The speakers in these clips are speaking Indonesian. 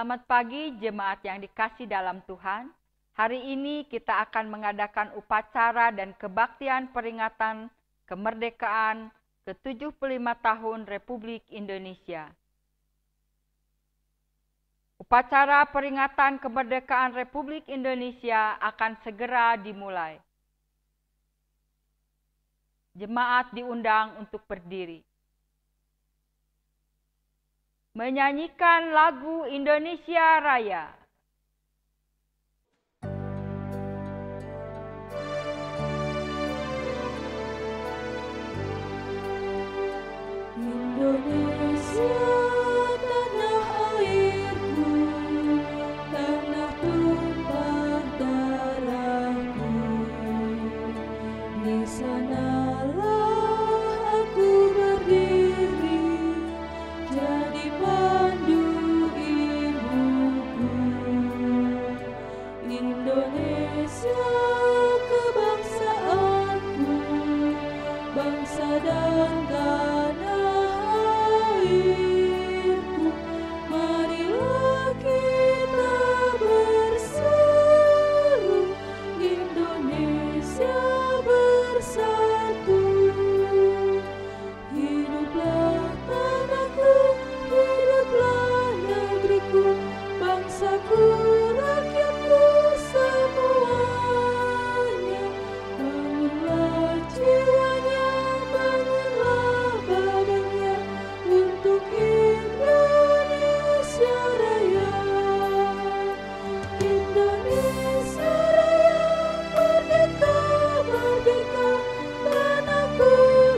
Selamat pagi jemaat yang dikasih dalam Tuhan. Hari ini kita akan mengadakan upacara dan kebaktian peringatan kemerdekaan ke-75 tahun Republik Indonesia. Upacara peringatan kemerdekaan Republik Indonesia akan segera dimulai. Jemaat diundang untuk berdiri. Menyanyikan lagu Indonesia Raya. Indonesia tanah airku, tanah tumpah darahku. Di sanalah aku berdiri, jadi pandu ibuku. Indonesia kebangsaanku, bangsa dan tanah airku. Marilah kita berseru, Indonesia bersatu. Hiduplah tanahku, hiduplah negeriku, bangsaku, rakyatku semuanya. Bangunlah jiwanya, bangunlah badannya, untuk Indonesia Raya. Indonesia Raya, merdeka, merdeka, tanahku,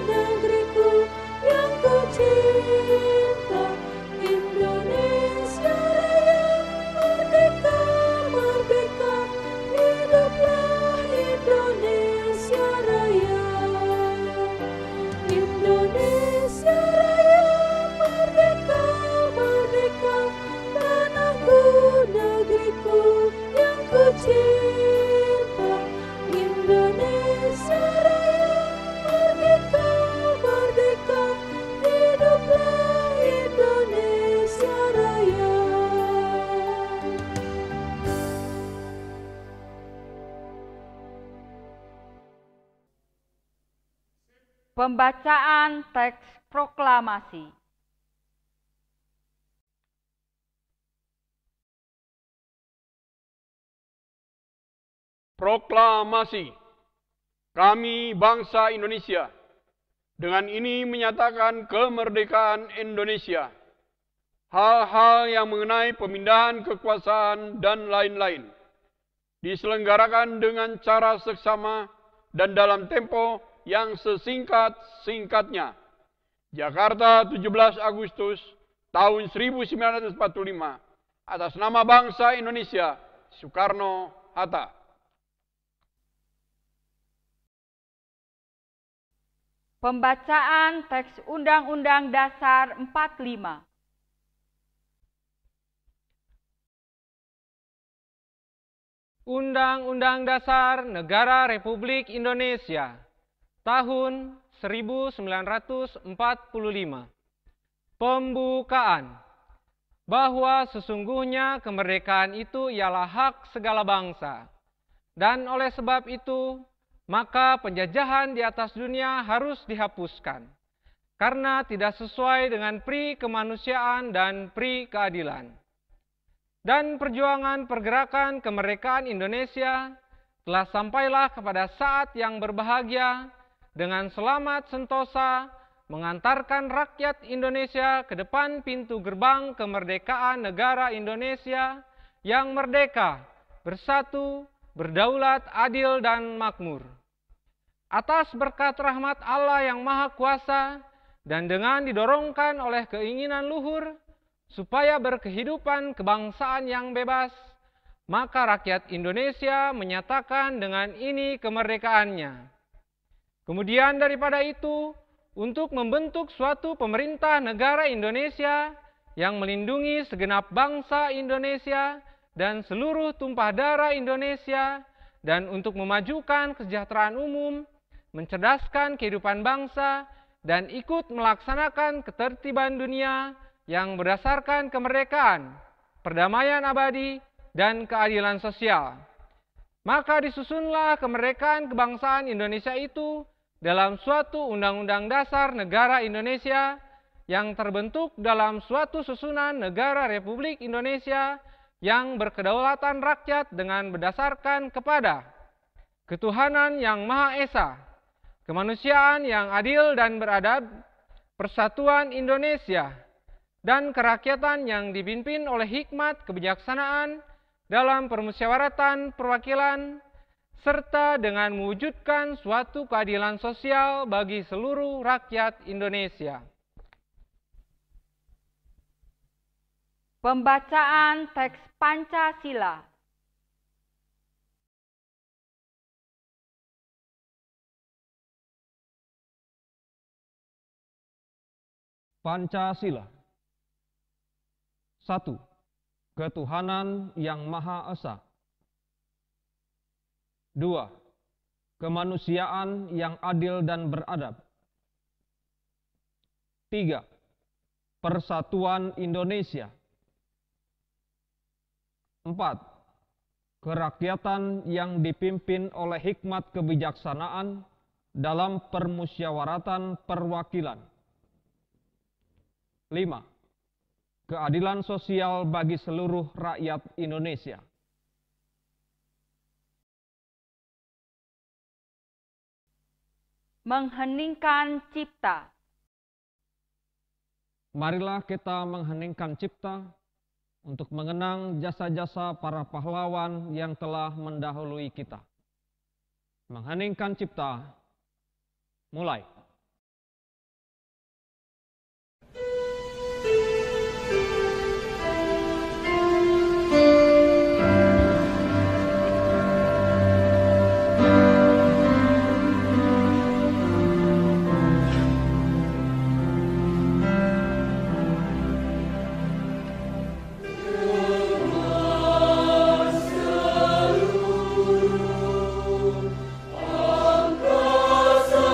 negeriku yang ku cinta. Indonesia Raya, merdeka, merdeka, hiduplah Indonesia Raya. Indonesia Raya, merdeka, merdeka, tanahku, negeriku yang ku cinta. Indonesia Raya, merdeka, merdeka, hiduplah Indonesia Raya. Pembacaan teks proklamasi. Proklamasi. Kami bangsa Indonesia dengan ini menyatakan kemerdekaan Indonesia. Hal-hal yang mengenai pemindahan kekuasaan dan lain-lain diselenggarakan dengan cara seksama dan dalam tempo yang sesingkat-singkatnya. Jakarta, 17 Agustus tahun 1945, atas nama bangsa Indonesia, Soekarno-Hatta. Pembacaan teks Undang-Undang Dasar 45. Undang-Undang Dasar Negara Republik Indonesia tahun 1945. Pembukaan. Bahwa sesungguhnya kemerdekaan itu ialah hak segala bangsa. Dan oleh sebab itu, maka penjajahan di atas dunia harus dihapuskan. Karena tidak sesuai dengan pri kemanusiaan dan pri keadilan. Dan perjuangan pergerakan kemerdekaan Indonesia telah sampailah kepada saat yang berbahagia dengan selamat sentosa mengantarkan rakyat Indonesia ke depan pintu gerbang kemerdekaan negara Indonesia yang merdeka, bersatu, berdaulat, adil, dan makmur. Atas berkat rahmat Allah yang Maha Kuasa dan dengan didorongkan oleh keinginan luhur supaya berkehidupan kebangsaan yang bebas, maka rakyat Indonesia menyatakan dengan ini kemerdekaannya. Kemudian daripada itu, untuk membentuk suatu pemerintah negara Indonesia yang melindungi segenap bangsa Indonesia dan seluruh tumpah darah Indonesia, dan untuk memajukan kesejahteraan umum, mencerdaskan kehidupan bangsa, dan ikut melaksanakan ketertiban dunia yang berdasarkan kemerdekaan, perdamaian abadi, dan keadilan sosial. Maka disusunlah kemerdekaan kebangsaan Indonesia itu dalam suatu Undang-Undang Dasar Negara Indonesia yang terbentuk dalam suatu susunan negara Republik Indonesia yang berkedaulatan rakyat dengan berdasarkan kepada ketuhanan yang Maha Esa, kemanusiaan yang adil dan beradab, persatuan Indonesia, dan kerakyatan yang dipimpin oleh hikmat kebijaksanaan dalam permusyawaratan perwakilan, serta dengan mewujudkan suatu keadilan sosial bagi seluruh rakyat Indonesia. Pembacaan teks Pancasila. Pancasila. 1. Ketuhanan yang Maha Esa. 2. Kemanusiaan yang adil dan beradab. 3. Persatuan Indonesia. 4. Kerakyatan yang dipimpin oleh hikmat kebijaksanaan dalam permusyawaratan perwakilan. 5. Keadilan sosial bagi seluruh rakyat Indonesia. Mengheningkan cipta. Marilah kita mengheningkan cipta untuk mengenang jasa-jasa para pahlawan yang telah mendahului kita. Mengheningkan cipta, mulai. Angkasa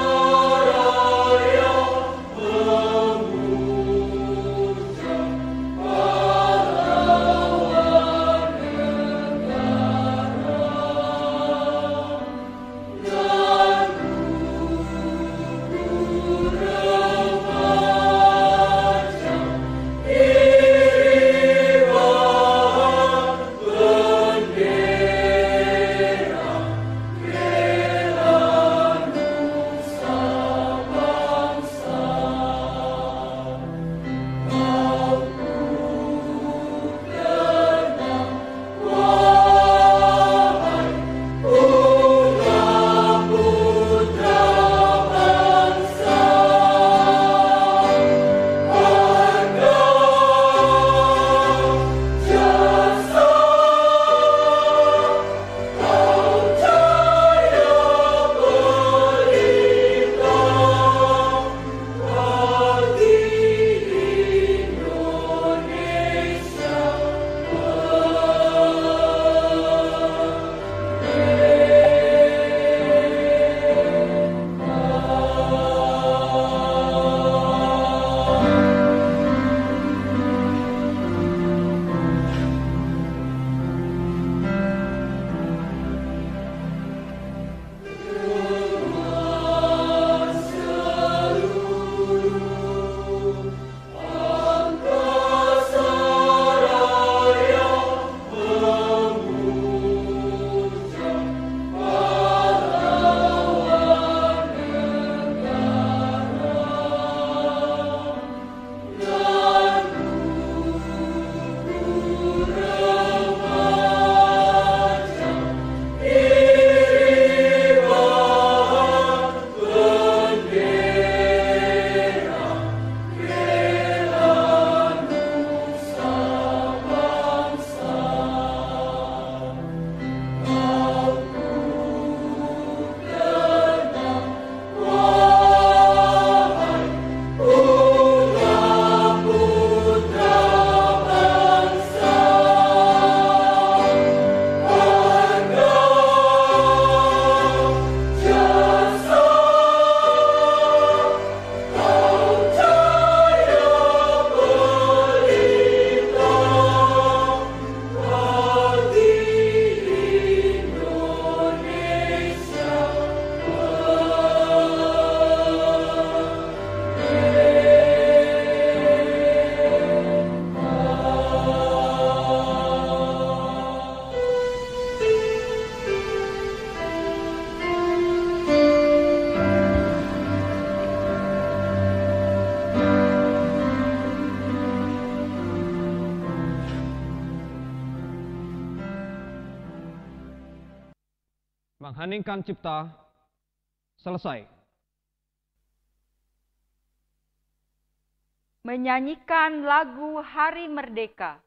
mengheningkan cipta, selesai. Menyanyikan lagu Hari Merdeka.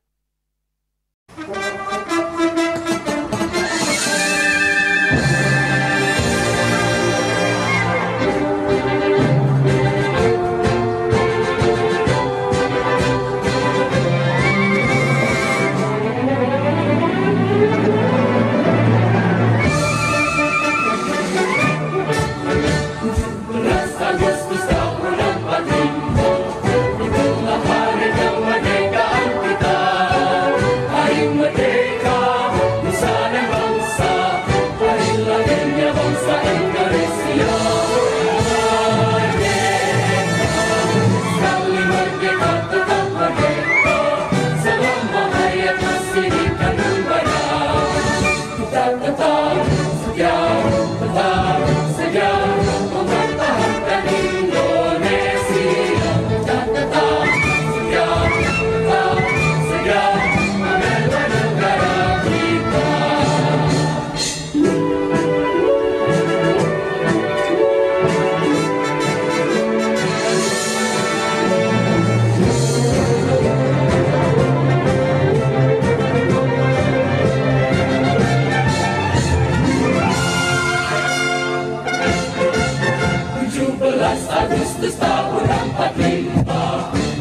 Agustus tahun 45,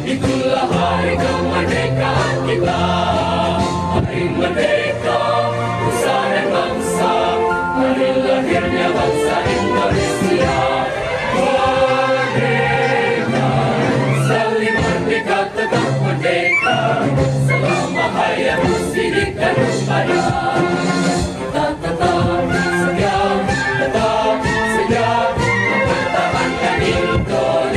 itulah hari kemerdekaan kita. Hari merdeka, nusa dan bangsa, hari lahirnya bangsa Indonesia. Merdeka, selalu merdeka, tetap merdeka, selama hayat masih di kandung badan. Kita tetap setia, tetap setia, mempertahankan Indonesia.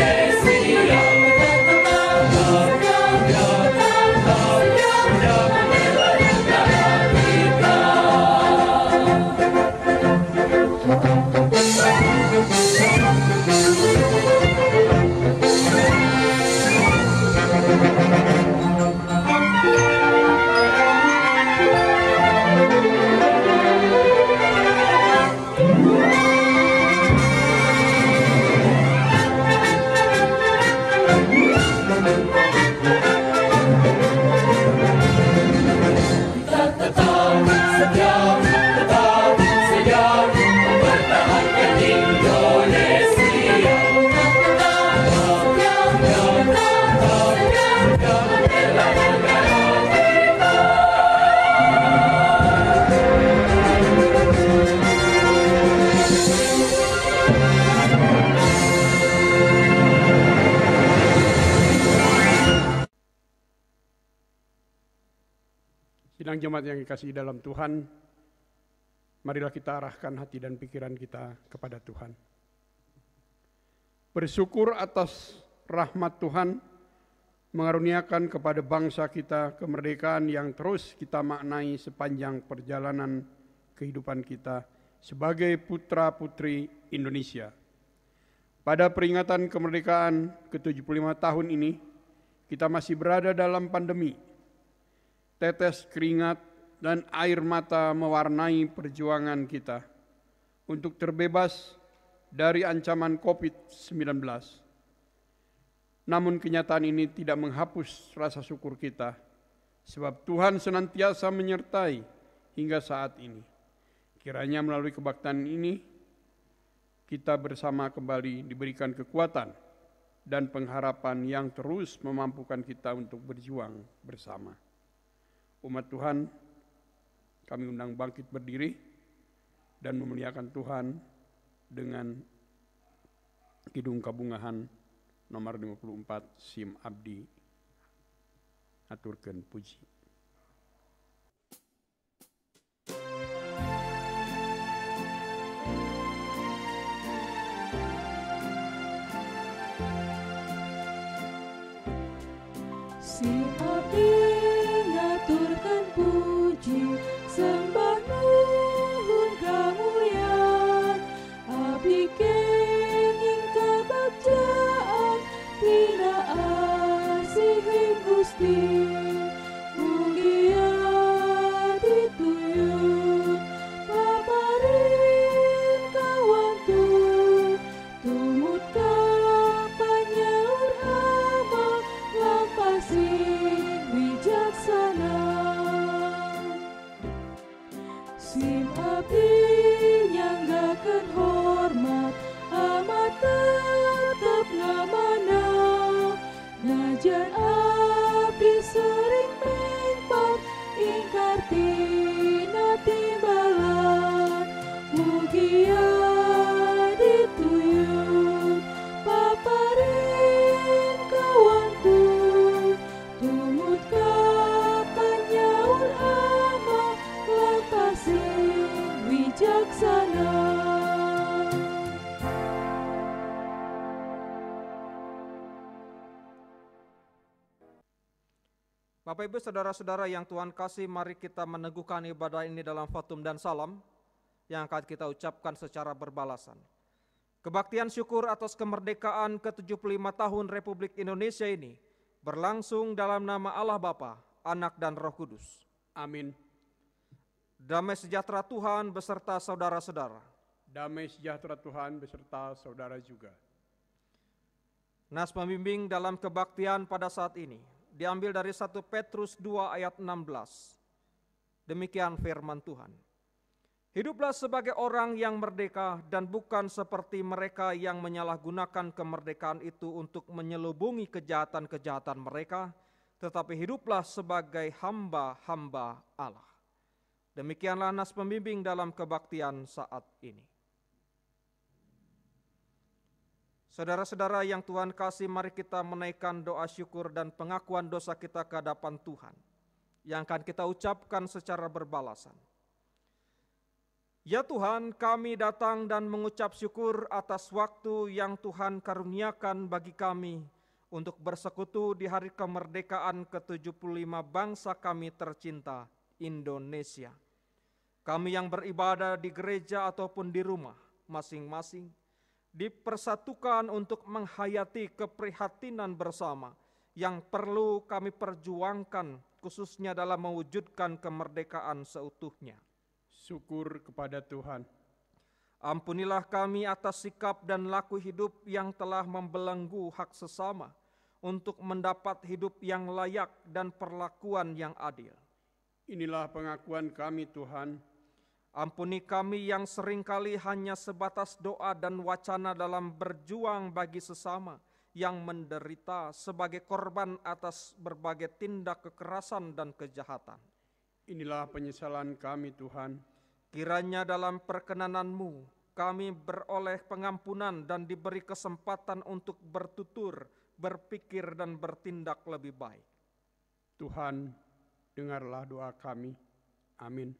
Sidang jemaat yang dikasihi dalam Tuhan, marilah kita arahkan hati dan pikiran kita kepada Tuhan. Bersyukur atas rahmat Tuhan mengaruniakan kepada bangsa kita kemerdekaan yang terus kita maknai sepanjang perjalanan kehidupan kita sebagai putra-putri Indonesia. Pada peringatan kemerdekaan ke-75 tahun ini, kita masih berada dalam pandemi. Tetes keringat dan air mata mewarnai perjuangan kita untuk terbebas dari ancaman COVID-19. Namun kenyataan ini tidak menghapus rasa syukur kita, sebab Tuhan senantiasa menyertai hingga saat ini. Kiranya melalui kebaktian ini, kita bersama kembali diberikan kekuatan dan pengharapan yang terus memampukan kita untuk berjuang bersama. Umat Tuhan, kami undang bangkit berdiri dan memuliakan Tuhan dengan Kidung Kabungahan nomor 54 Sim Abdi aturkeun puji. Sim Abdi ngaturkeun puji, sembah nuhun kamulyan, abdi kenging kabagjaan, tina asihing Gusti, mugia dituyun paparing abdi nyanggakeun hormat amat tetep ngamana. Najan abdi sering mengpar ingkar tina timbalan. Mugia dituyun paparin kawantu, tumut kapan nyaur ama lantasin wijaksana. Bapak Ibu Saudara-saudara yang Tuhan kasih, mari kita meneguhkan ibadah ini dalam fatum dan salam yang akan kita ucapkan secara berbalasan. Kebaktian syukur atas kemerdekaan ke-75 tahun Republik Indonesia ini berlangsung dalam nama Allah Bapa, Anak dan Roh Kudus. Amin. Damai sejahtera Tuhan beserta saudara-saudara. Damai sejahtera Tuhan beserta saudara juga. Nas pembimbing dalam kebaktian pada saat ini diambil dari 1 Petrus 2 ayat 16. Demikian firman Tuhan. Hiduplah sebagai orang yang merdeka dan bukan seperti mereka yang menyalahgunakan kemerdekaan itu untuk menyelubungi kejahatan-kejahatan mereka, tetapi hiduplah sebagai hamba-hamba Allah. Demikianlah nas pembimbing dalam kebaktian saat ini. Saudara-saudara yang Tuhan kasih, mari kita menaikkan doa syukur dan pengakuan dosa kita ke hadapan Tuhan, yang akan kita ucapkan secara berbalasan. Ya Tuhan, kami datang dan mengucap syukur atas waktu yang Tuhan karuniakan bagi kami untuk bersekutu di hari kemerdekaan ke-75 bangsa kami tercinta, Indonesia. Kami yang beribadah di gereja ataupun di rumah masing-masing, dipersatukan untuk menghayati keprihatinan bersama yang perlu kami perjuangkan, khususnya dalam mewujudkan kemerdekaan seutuhnya. Syukur kepada Tuhan. Ampunilah kami atas sikap dan laku hidup yang telah membelenggu hak sesama untuk mendapat hidup yang layak dan perlakuan yang adil. Inilah pengakuan kami Tuhan. Ampuni kami yang seringkali hanya sebatas doa dan wacana dalam berjuang bagi sesama yang menderita sebagai korban atas berbagai tindak kekerasan dan kejahatan. Inilah penyesalan kami Tuhan. Kiranya dalam perkenan-Mu kami beroleh pengampunan dan diberi kesempatan untuk bertutur, berpikir dan bertindak lebih baik. Tuhan, dengarlah doa kami. Amin.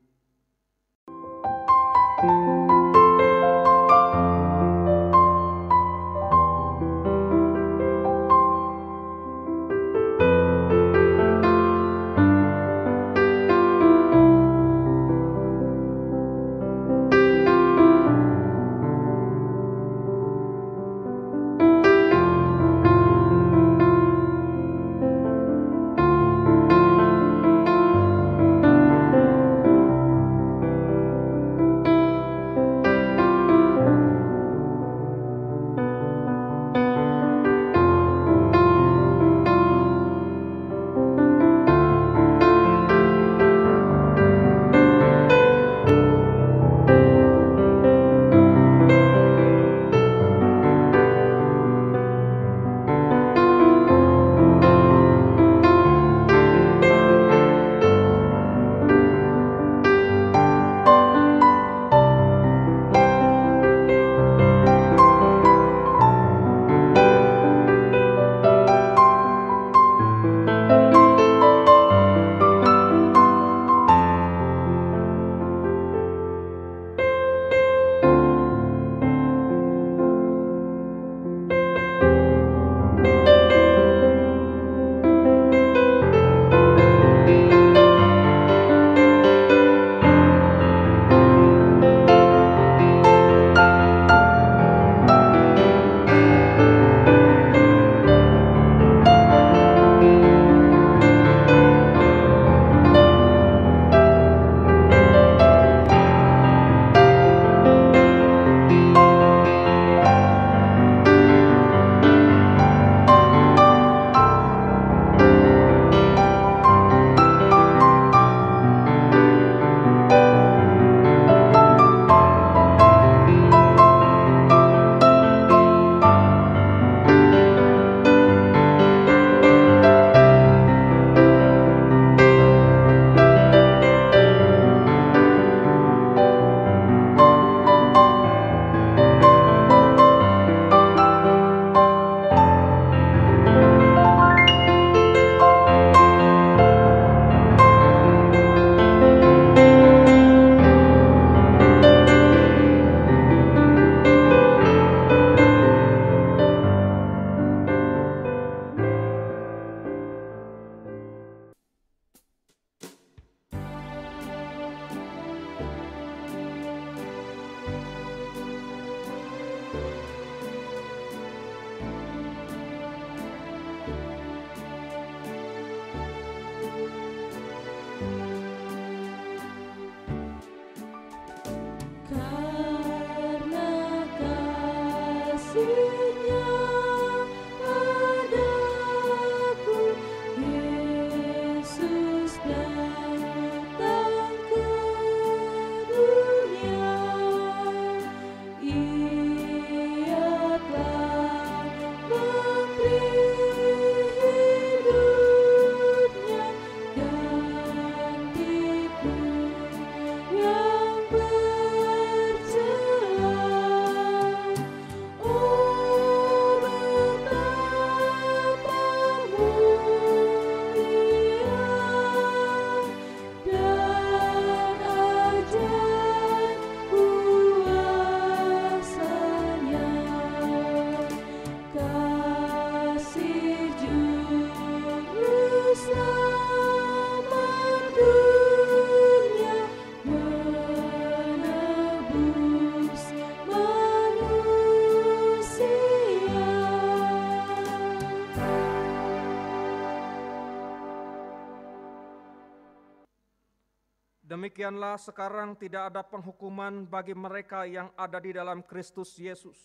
Demikianlah sekarang tidak ada penghukuman bagi mereka yang ada di dalam Kristus Yesus.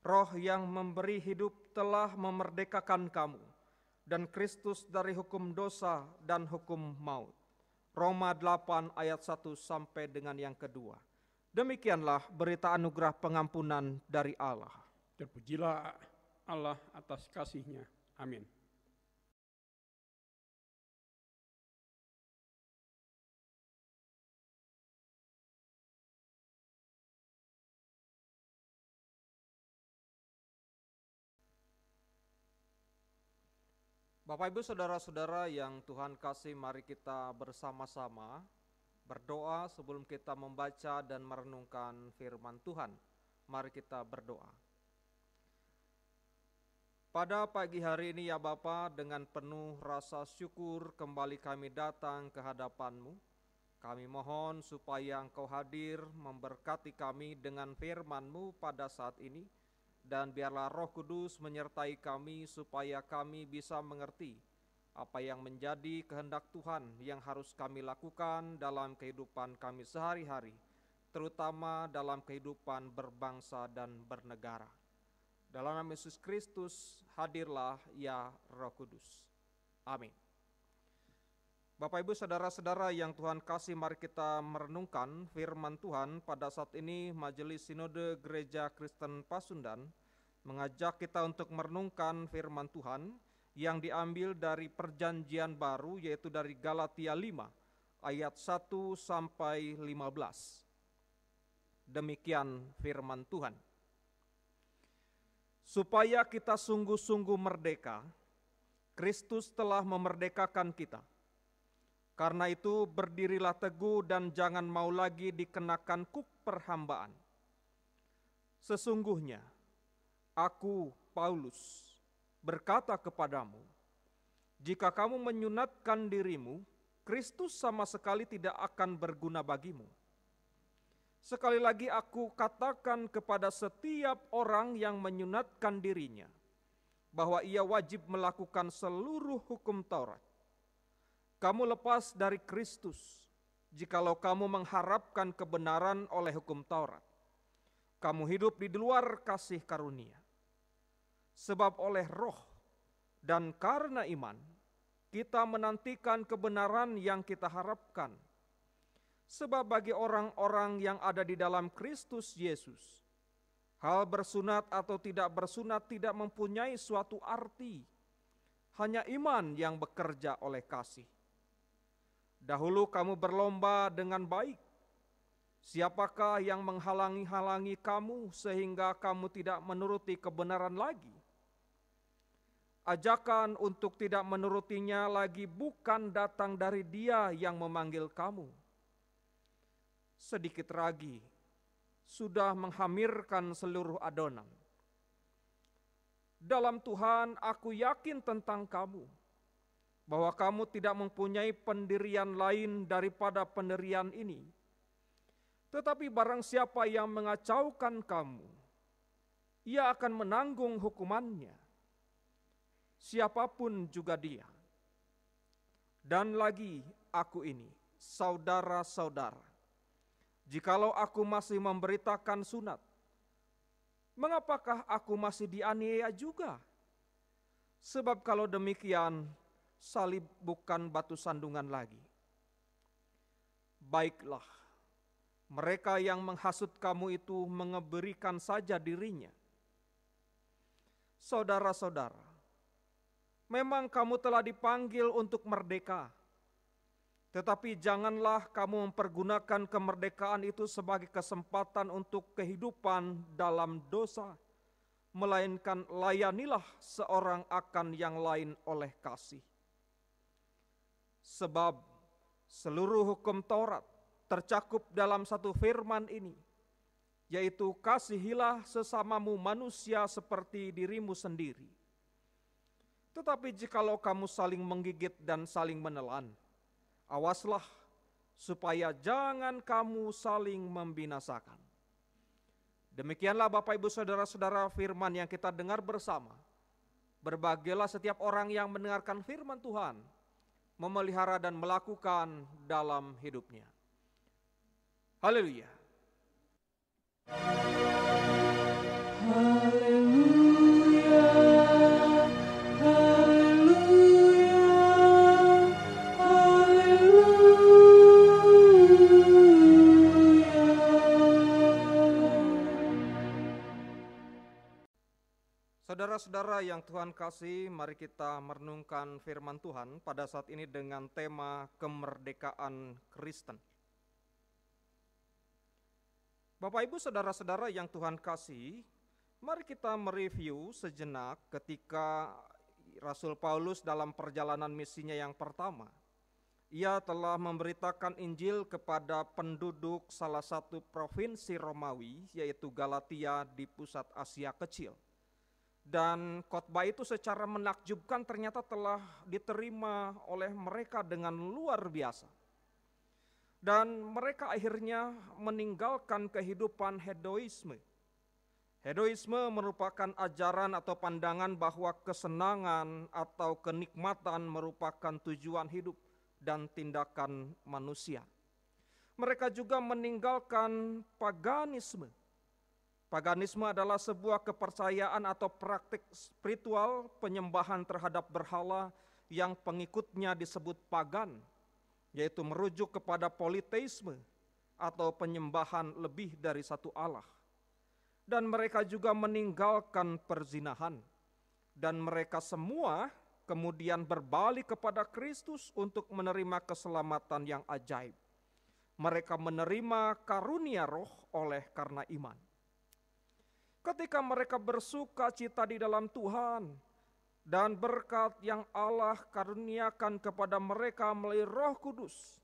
Roh yang memberi hidup telah memerdekakan kamu, dan Kristus dari hukum dosa dan hukum maut. Roma 8 ayat 1 sampai dengan yang kedua. Demikianlah berita anugerah pengampunan dari Allah. Terpujilah Allah atas kasih-Nya. Amin. Bapak, Ibu, Saudara-saudara yang Tuhan kasih, mari kita bersama-sama berdoa sebelum kita membaca dan merenungkan firman Tuhan. Mari kita berdoa. Pada pagi hari ini ya Bapa, dengan penuh rasa syukur kembali kami datang ke hadapan-Mu. Kami mohon supaya Engkau hadir memberkati kami dengan firman-Mu pada saat ini. Dan biarlah Roh Kudus menyertai kami supaya kami bisa mengerti apa yang menjadi kehendak Tuhan yang harus kami lakukan dalam kehidupan kami sehari-hari, terutama dalam kehidupan berbangsa dan bernegara. Dalam nama Yesus Kristus, hadirlah ya Roh Kudus. Amin. Bapak, Ibu, Saudara-saudara yang Tuhan kasih, mari kita merenungkan firman Tuhan. Pada saat ini Majelis Sinode Gereja Kristen Pasundan mengajak kita untuk merenungkan firman Tuhan yang diambil dari Perjanjian Baru, yaitu dari Galatia 5 ayat 1 sampai 15. Demikian firman Tuhan. Supaya kita sungguh-sungguh merdeka, Kristus telah memerdekakan kita. Karena itu berdirilah teguh dan jangan mau lagi dikenakan kuk perhambaan. Sesungguhnya, aku, Paulus, berkata kepadamu, jika kamu menyunatkan dirimu, Kristus sama sekali tidak akan berguna bagimu. Sekali lagi aku katakan kepada setiap orang yang menyunatkan dirinya, bahwa ia wajib melakukan seluruh hukum Taurat. Kamu lepas dari Kristus, jikalau kamu mengharapkan kebenaran oleh hukum Taurat. Kamu hidup di luar kasih karunia. Sebab oleh roh dan karena iman, kita menantikan kebenaran yang kita harapkan. Sebab bagi orang-orang yang ada di dalam Kristus Yesus, hal bersunat atau tidak bersunat tidak mempunyai suatu arti. Hanya iman yang bekerja oleh kasih. Dahulu kamu berlomba dengan baik. Siapakah yang menghalangi-halangi kamu sehingga kamu tidak menuruti kebenaran lagi? Ajakan untuk tidak menurutinya lagi bukan datang dari Dia yang memanggil kamu. Sedikit lagi sudah menghamirkan seluruh adonan. Dalam Tuhan aku yakin tentang kamu, bahwa kamu tidak mempunyai pendirian lain daripada pendirian ini. Tetapi barang siapa yang mengacaukan kamu, ia akan menanggung hukumannya. Siapapun juga dia. Dan lagi aku ini, saudara-saudara, jikalau aku masih memberitakan sunat, mengapakah aku masih dianiaya juga? Sebab kalau demikian, salib bukan batu sandungan lagi. Baiklah, mereka yang menghasut kamu itu mengeberikan saja dirinya. Saudara-saudara, memang kamu telah dipanggil untuk merdeka, tetapi janganlah kamu mempergunakan kemerdekaan itu sebagai kesempatan untuk kehidupan dalam dosa, melainkan layanilah seorang akan yang lain oleh kasih. Sebab seluruh hukum Taurat tercakup dalam satu firman ini, yaitu kasihilah sesamamu manusia seperti dirimu sendiri. Tetapi jikalau kamu saling menggigit dan saling menelan, awaslah supaya jangan kamu saling membinasakan. Demikianlah Bapak Ibu Saudara-saudara firman yang kita dengar bersama. Berbahagialah setiap orang yang mendengarkan firman Tuhan, memelihara dan melakukan dalam hidupnya. Haleluya. Haleluya, haleluya, haleluya. Saudara-saudara yang Tuhan kasih, mari kita merenungkan firman Tuhan pada saat ini dengan tema kemerdekaan Kristen. Bapak Ibu saudara-saudara yang Tuhan kasih, mari kita mereview sejenak ketika Rasul Paulus dalam perjalanan misinya yang pertama. Ia telah memberitakan Injil kepada penduduk salah satu provinsi Romawi, yaitu Galatia di pusat Asia Kecil. Dan khotbah itu secara menakjubkan ternyata telah diterima oleh mereka dengan luar biasa. Dan mereka akhirnya meninggalkan kehidupan hedoisme. Hedoisme merupakan ajaran atau pandangan bahwa kesenangan atau kenikmatan merupakan tujuan hidup dan tindakan manusia. Mereka juga meninggalkan paganisme. Paganisme adalah sebuah kepercayaan atau praktik spiritual penyembahan terhadap berhala yang pengikutnya disebut pagan, yaitu merujuk kepada politeisme atau penyembahan lebih dari satu Allah. Dan mereka juga meninggalkan perzinahan. Dan mereka semua kemudian berbalik kepada Kristus untuk menerima keselamatan yang ajaib. Mereka menerima karunia roh oleh karena iman. Ketika mereka bersuka cita di dalam Tuhan, dan berkat yang Allah karuniakan kepada mereka melalui Roh Kudus,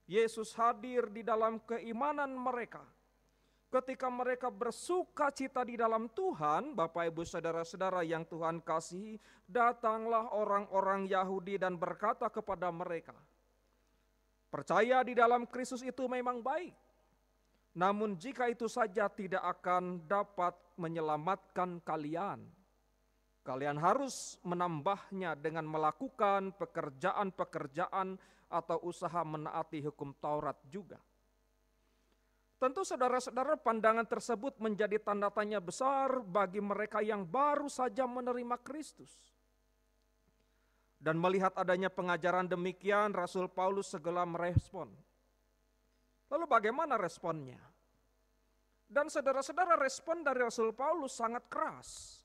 Yesus hadir di dalam keimanan mereka. Ketika mereka bersuka cita di dalam Tuhan, Bapak Ibu saudara-saudara yang Tuhan kasihi, datanglah orang-orang Yahudi dan berkata kepada mereka, percaya di dalam Kristus itu memang baik, namun jika itu saja tidak akan dapat menyelamatkan kalian. Kalian harus menambahnya dengan melakukan pekerjaan-pekerjaan atau usaha menaati hukum Taurat juga. Tentu saudara-saudara pandangan tersebut menjadi tanda tanya besar bagi mereka yang baru saja menerima Kristus. Dan melihat adanya pengajaran demikian, Rasul Paulus segera merespon. Lalu bagaimana responnya? Dan saudara-saudara, respon dari Rasul Paulus sangat keras.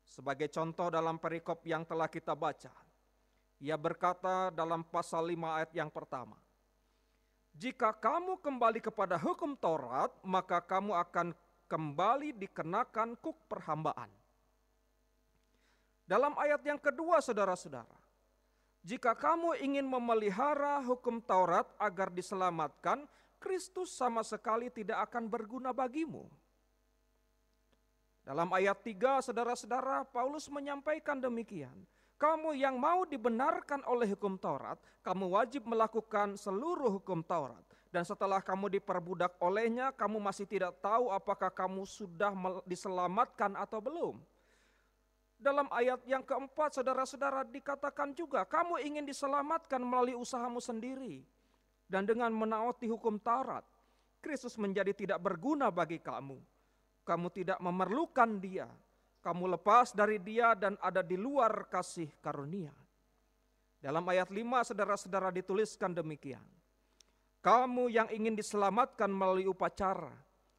Sebagai contoh dalam perikop yang telah kita baca, ia berkata dalam pasal 5 ayat yang pertama, jika kamu kembali kepada hukum Taurat, maka kamu akan kembali dikenakan kuk perhambaan. Dalam ayat yang kedua saudara-saudara, jika kamu ingin memelihara hukum Taurat agar diselamatkan, Kristus sama sekali tidak akan berguna bagimu. Dalam ayat 3, saudara-saudara, Paulus menyampaikan demikian. Kamu yang mau dibenarkan oleh hukum Taurat, kamu wajib melakukan seluruh hukum Taurat. Dan setelah kamu diperbudak olehnya, kamu masih tidak tahu apakah kamu sudah diselamatkan atau belum. Dalam ayat yang keempat, saudara-saudara, dikatakan juga, kamu ingin diselamatkan melalui usahamu sendiri. Dan dengan menaati hukum Taurat, Kristus menjadi tidak berguna bagi kamu. Kamu tidak memerlukan dia, kamu lepas dari dia dan ada di luar kasih karunia. Dalam ayat 5 saudara-saudara dituliskan demikian. Kamu yang ingin diselamatkan melalui upacara,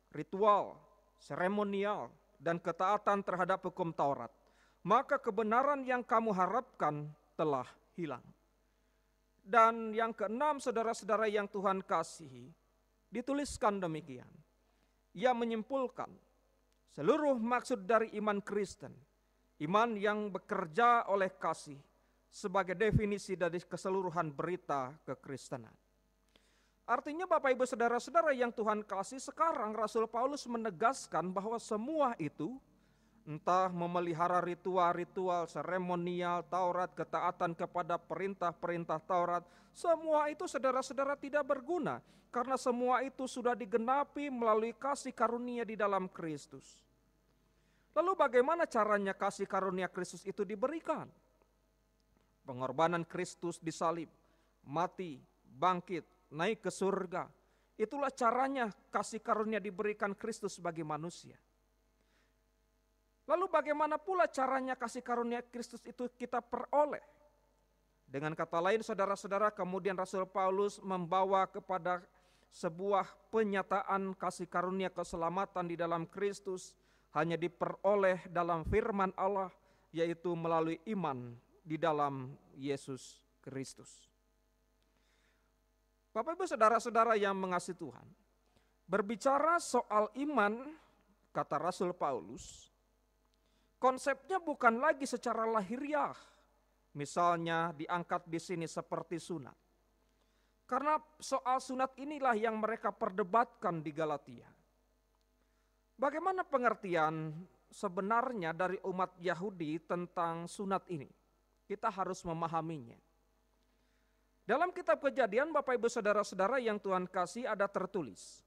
ritual, seremonial, dan ketaatan terhadap hukum Taurat, maka kebenaran yang kamu harapkan telah hilang. Dan yang keenam saudara-saudara yang Tuhan kasihi, dituliskan demikian. Ia menyimpulkan, seluruh maksud dari iman Kristen, iman yang bekerja oleh kasih, sebagai definisi dari keseluruhan berita kekristenan. Artinya Bapak Ibu saudara-saudara yang Tuhan kasih, sekarang Rasul Paulus menegaskan bahwa semua itu, entah memelihara ritual-ritual, seremonial, Taurat, ketaatan kepada perintah-perintah Taurat, semua itu saudara-saudara tidak berguna, karena semua itu sudah digenapi melalui kasih karunia di dalam Kristus. Lalu bagaimana caranya kasih karunia Kristus itu diberikan? Pengorbanan Kristus disalib, mati, bangkit, naik ke surga. Itulah caranya kasih karunia diberikan Kristus bagi manusia. Lalu bagaimana pula caranya kasih karunia Kristus itu kita peroleh? Dengan kata lain saudara-saudara, kemudian Rasul Paulus membawa kepada sebuah penyataan kasih karunia keselamatan di dalam Kristus hanya diperoleh dalam firman Allah, yaitu melalui iman di dalam Yesus Kristus. Bapak Ibu saudara-saudara yang mengasihi Tuhan, berbicara soal iman, kata Rasul Paulus, konsepnya bukan lagi secara lahiriah, misalnya diangkat di sini seperti sunat. Karena soal sunat inilah yang mereka perdebatkan di Galatia. Bagaimana pengertian sebenarnya dari umat Yahudi tentang sunat ini? Kita harus memahaminya. Dalam kitab Kejadian, Bapak Ibu saudara-saudara yang Tuhan kasih, ada tertulis,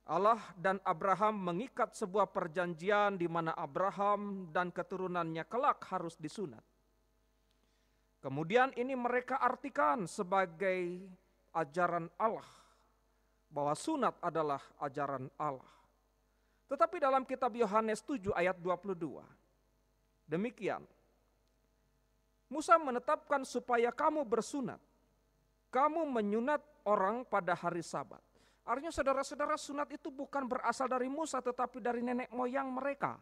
Allah dan Abraham mengikat sebuah perjanjian di mana Abraham dan keturunannya kelak harus disunat. Kemudian ini mereka artikan sebagai ajaran Allah, bahwa sunat adalah ajaran Allah. Tetapi dalam kitab Yohanes 7 ayat 22, demikian, Musa menetapkan supaya kamu bersunat, kamu menyunat orang pada hari Sabat. Artinya saudara-saudara, sunat itu bukan berasal dari Musa tetapi dari nenek moyang mereka.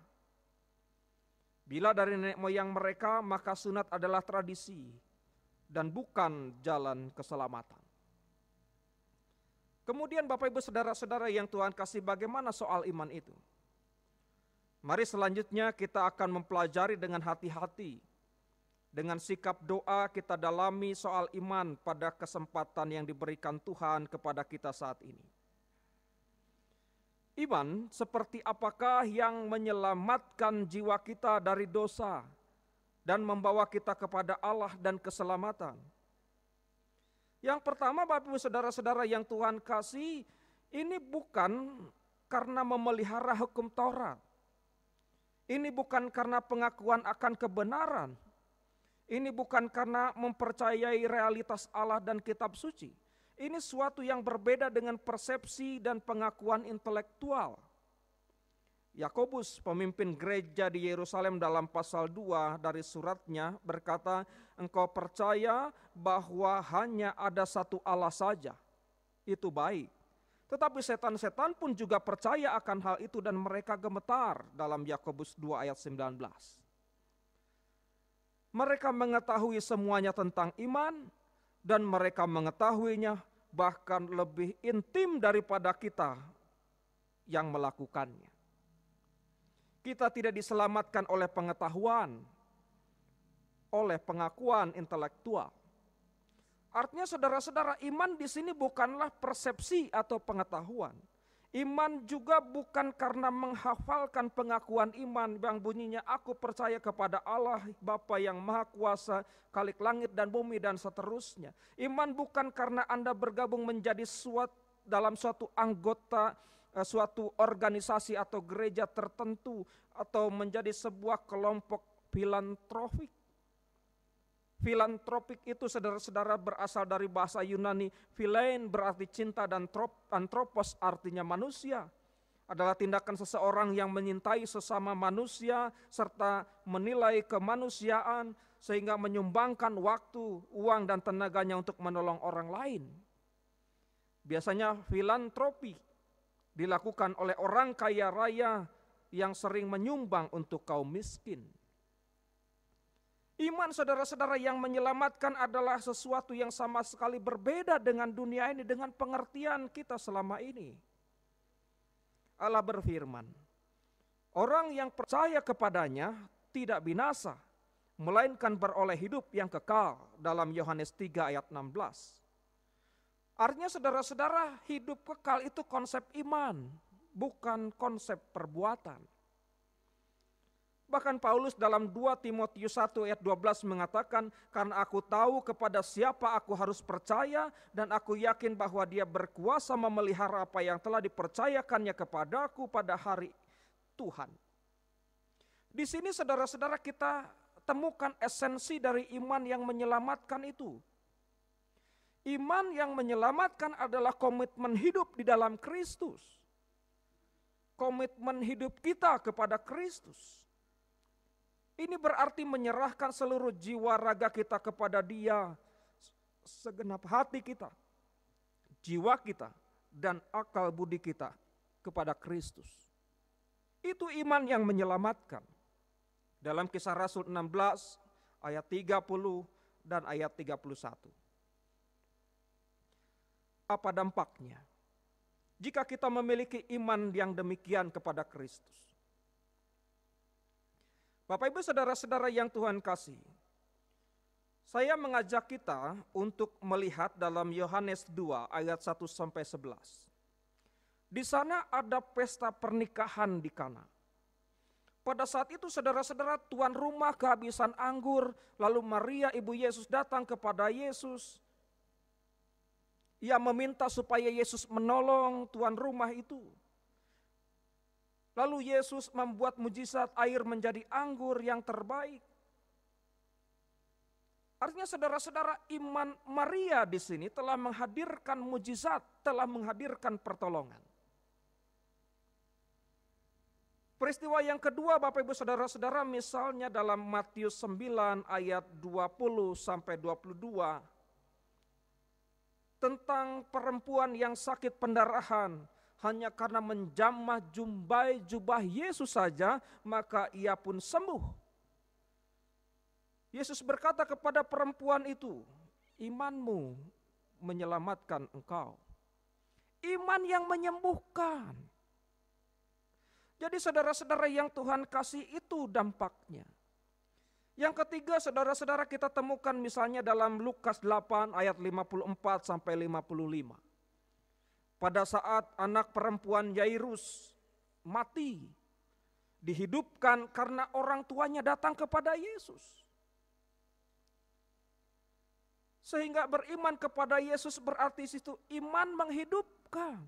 Bila dari nenek moyang mereka, maka sunat adalah tradisi dan bukan jalan keselamatan. Kemudian Bapak Ibu saudara-saudara yang Tuhan kasih, bagaimana soal iman itu? Mari selanjutnya kita akan mempelajari dengan hati-hati. Dengan sikap doa kita dalami soal iman pada kesempatan yang diberikan Tuhan kepada kita saat ini. Iman seperti apakah yang menyelamatkan jiwa kita dari dosa dan membawa kita kepada Allah dan keselamatan? Yang pertama, Bapak Ibu saudara-saudara yang Tuhan kasih, ini bukan karena memelihara hukum Taurat. Ini bukan karena pengakuan akan kebenaran. Ini bukan karena mempercayai realitas Allah dan kitab suci. Ini suatu yang berbeda dengan persepsi dan pengakuan intelektual. Yakobus, pemimpin gereja di Yerusalem, dalam pasal 2 dari suratnya berkata, engkau percaya bahwa hanya ada satu Allah saja. Itu baik. Tetapi setan-setan pun juga percaya akan hal itu dan mereka gemetar, dalam Yakobus 2 ayat 19. Mereka mengetahui semuanya tentang iman dan mereka mengetahuinya bahkan lebih intim daripada kita yang melakukannya. Kita tidak diselamatkan oleh pengetahuan, oleh pengakuan intelektual. Artinya saudara-saudara, iman di sini bukanlah persepsi atau pengetahuan. Iman juga bukan karena menghafalkan pengakuan iman yang bunyinya aku percaya kepada Allah Bapa yang Maha Kuasa, Khalik langit dan bumi dan seterusnya. Iman bukan karena Anda bergabung menjadi dalam suatu anggota suatu organisasi atau gereja tertentu atau menjadi sebuah kelompok filantropik. Filantropik itu saudara-saudara berasal dari bahasa Yunani, philein berarti cinta dan anthropos artinya manusia. Adalah tindakan seseorang yang menyintai sesama manusia serta menilai kemanusiaan sehingga menyumbangkan waktu, uang dan tenaganya untuk menolong orang lain. Biasanya filantropi dilakukan oleh orang kaya raya yang sering menyumbang untuk kaum miskin. Iman saudara-saudara yang menyelamatkan adalah sesuatu yang sama sekali berbeda dengan dunia ini, dengan pengertian kita selama ini. Allah berfirman, orang yang percaya kepadanya tidak binasa, melainkan beroleh hidup yang kekal, dalam Yohanes 3 ayat 16. Artinya saudara-saudara, hidup kekal itu konsep iman, bukan konsep perbuatan. Bahkan Paulus dalam 2 Timotius 1 ayat 12 mengatakan, karena aku tahu kepada siapa aku harus percaya dan aku yakin bahwa dia berkuasa memelihara apa yang telah dipercayakannya kepadaku pada hari Tuhan. Di sini saudara-saudara kita temukan esensi dari iman yang menyelamatkan itu. Iman yang menyelamatkan adalah komitmen hidup di dalam Kristus. Komitmen hidup kita kepada Kristus. Ini berarti menyerahkan seluruh jiwa raga kita kepada Dia, segenap hati kita, jiwa kita, dan akal budi kita kepada Kristus. Itu iman yang menyelamatkan. Dalam Kisah Rasul 16 ayat 30 dan ayat 31. Apa dampaknya jika kita memiliki iman yang demikian kepada Kristus? Bapak Ibu saudara-saudara yang Tuhan kasih, saya mengajak kita untuk melihat dalam Yohanes 2 ayat 1 sampai 11. Di sana ada pesta pernikahan di Kana. Pada saat itu saudara-saudara, tuan rumah kehabisan anggur, lalu Maria ibu Yesus datang kepada Yesus. Ia meminta supaya Yesus menolong tuan rumah itu. Lalu Yesus membuat mujizat air menjadi anggur yang terbaik. Artinya saudara-saudara, iman Maria di sini telah menghadirkan mujizat, telah menghadirkan pertolongan. Peristiwa yang kedua Bapak Ibu saudara-saudara, misalnya dalam Matius 9 ayat 20 sampai 22. Tentang perempuan yang sakit pendarahan, hanya karena menjamah jubah Yesus saja, maka ia pun sembuh. Yesus berkata kepada perempuan itu, imanmu menyelamatkan engkau. Iman yang menyembuhkan. Jadi saudara-saudara yang Tuhan kasih, itu dampaknya. Yang ketiga saudara-saudara, kita temukan misalnya dalam Lukas 8 ayat 54 sampai 55. Pada saat anak perempuan Yairus mati, dihidupkan karena orang tuanya datang kepada Yesus. Sehingga beriman kepada Yesus berarti itu iman menghidupkan.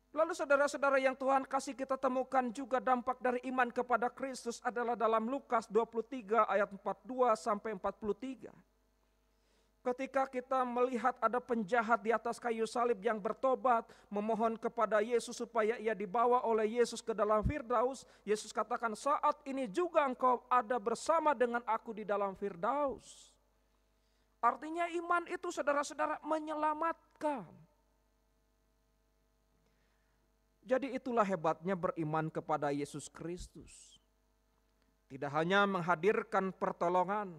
Lalu saudara-saudara yang Tuhan kasih, kita temukan juga dampak dari iman kepada Kristus adalah dalam Lukas 23 ayat 42 sampai 43. Ketika kita melihat ada penjahat di atas kayu salib yang bertobat, memohon kepada Yesus supaya ia dibawa oleh Yesus ke dalam Firdaus, Yesus katakan, saat ini juga engkau ada bersama dengan aku di dalam Firdaus. Artinya iman itu saudara-saudara menyelamatkan. Jadi itulah hebatnya beriman kepada Yesus Kristus. Tidak hanya menghadirkan pertolongan,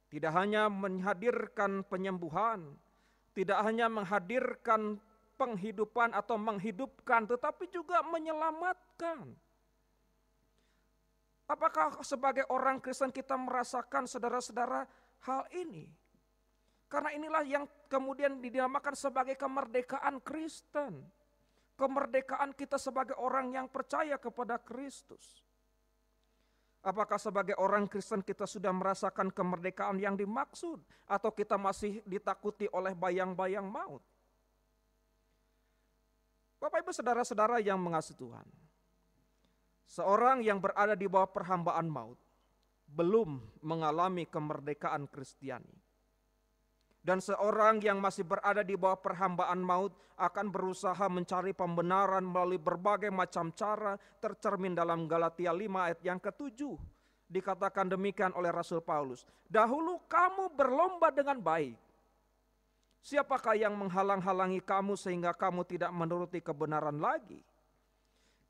tidak hanya menghadirkan penyembuhan, tidak hanya menghadirkan penghidupan atau menghidupkan, tetapi juga menyelamatkan. Apakah sebagai orang Kristen kita merasakan saudara-saudara hal ini? Karena inilah yang kemudian dinamakan sebagai kemerdekaan Kristen. Kemerdekaan kita sebagai orang yang percaya kepada Kristus. Apakah sebagai orang Kristen kita sudah merasakan kemerdekaan yang dimaksud, atau kita masih ditakuti oleh bayang-bayang maut? Bapak Ibu saudara-saudara yang mengasihi Tuhan, seorang yang berada di bawah perhambaan maut belum mengalami kemerdekaan Kristiani. Dan seorang yang masih berada di bawah perhambaan maut akan berusaha mencari pembenaran melalui berbagai macam cara, tercermin dalam Galatia 5 ayat yang ke-7. Dikatakan demikian oleh Rasul Paulus, dahulu kamu berlomba dengan baik. Siapakah yang menghalang-halangi kamu sehingga kamu tidak menuruti kebenaran lagi?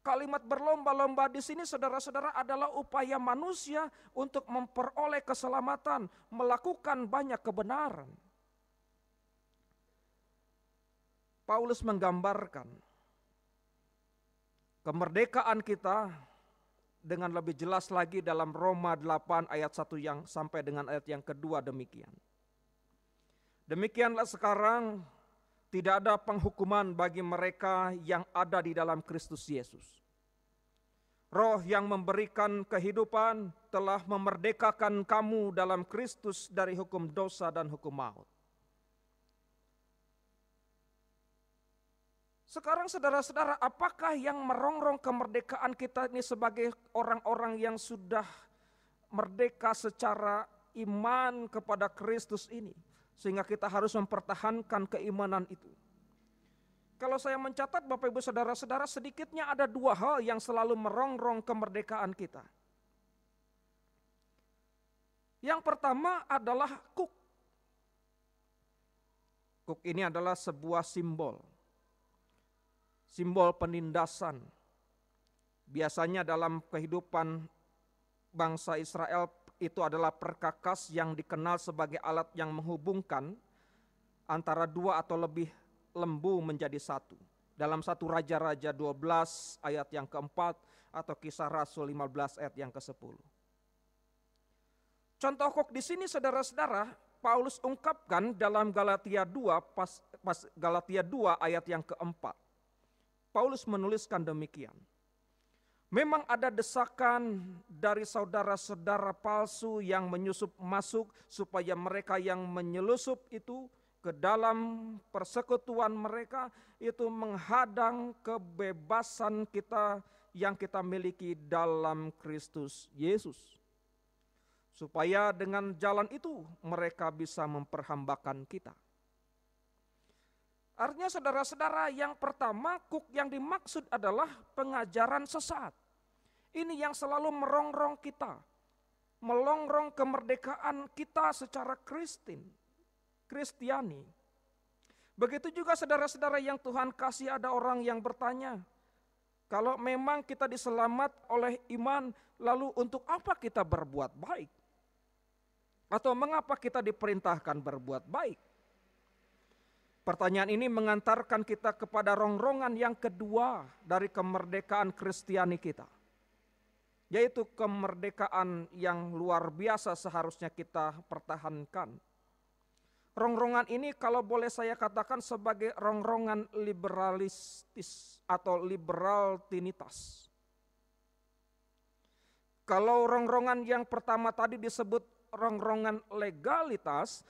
Kalimat berlomba-lomba di sini saudara-saudara adalah upaya manusia untuk memperoleh keselamatan, melakukan banyak kebenaran. Paulus menggambarkan kemerdekaan kita dengan lebih jelas lagi dalam Roma 8 ayat 1 yang sampai dengan ayat yang kedua demikian. Demikianlah sekarang tidak ada penghukuman bagi mereka yang ada di dalam Kristus Yesus. Roh yang memberikan kehidupan telah memerdekakan kamu dalam Kristus dari hukum dosa dan hukum maut. Sekarang saudara-saudara, apakah yang merongrong kemerdekaan kita ini sebagai orang-orang yang sudah merdeka secara iman kepada Kristus ini, sehingga kita harus mempertahankan keimanan itu. Kalau saya mencatat Bapak Ibu Saudara-saudara, sedikitnya ada dua hal yang selalu merongrong kemerdekaan kita. Yang pertama adalah kuk. Kuk ini adalah sebuah simbol. Simbol penindasan. Biasanya dalam kehidupan bangsa Israel itu adalah perkakas yang dikenal sebagai alat yang menghubungkan antara dua atau lebih lembu menjadi satu. Dalam 1 Raja-Raja 12 ayat yang keempat atau Kisah Rasul 15 ayat yang ke-10. Contoh kuk di sini saudara-saudara, Paulus ungkapkan dalam Galatia 2 Galatia 2 ayat yang keempat. Paulus menuliskan demikian. Memang ada desakan dari saudara-saudara palsu yang menyusup masuk supaya mereka yang menyelusup itu ke dalam persekutuan mereka itu menghadang kebebasan kita yang kita miliki dalam Kristus Yesus. Supaya dengan jalan itu mereka bisa memperhambakan kita. Artinya saudara-saudara, yang pertama kuk yang dimaksud adalah pengajaran sesat. Ini yang selalu merongrong kita. Melongrong kemerdekaan kita secara Kristiani. Begitu juga saudara-saudara yang Tuhan kasih, ada orang yang bertanya, kalau memang kita diselamat oleh iman, lalu untuk apa kita berbuat baik? Atau mengapa kita diperintahkan berbuat baik? Pertanyaan ini mengantarkan kita kepada rongrongan yang kedua dari kemerdekaan Kristiani kita. Yaitu kemerdekaan yang luar biasa seharusnya kita pertahankan. Rongrongan ini kalau boleh saya katakan sebagai rongrongan liberalistis atau liberaltinitas. Kalau rongrongan yang pertama tadi disebut rongrongan legalitas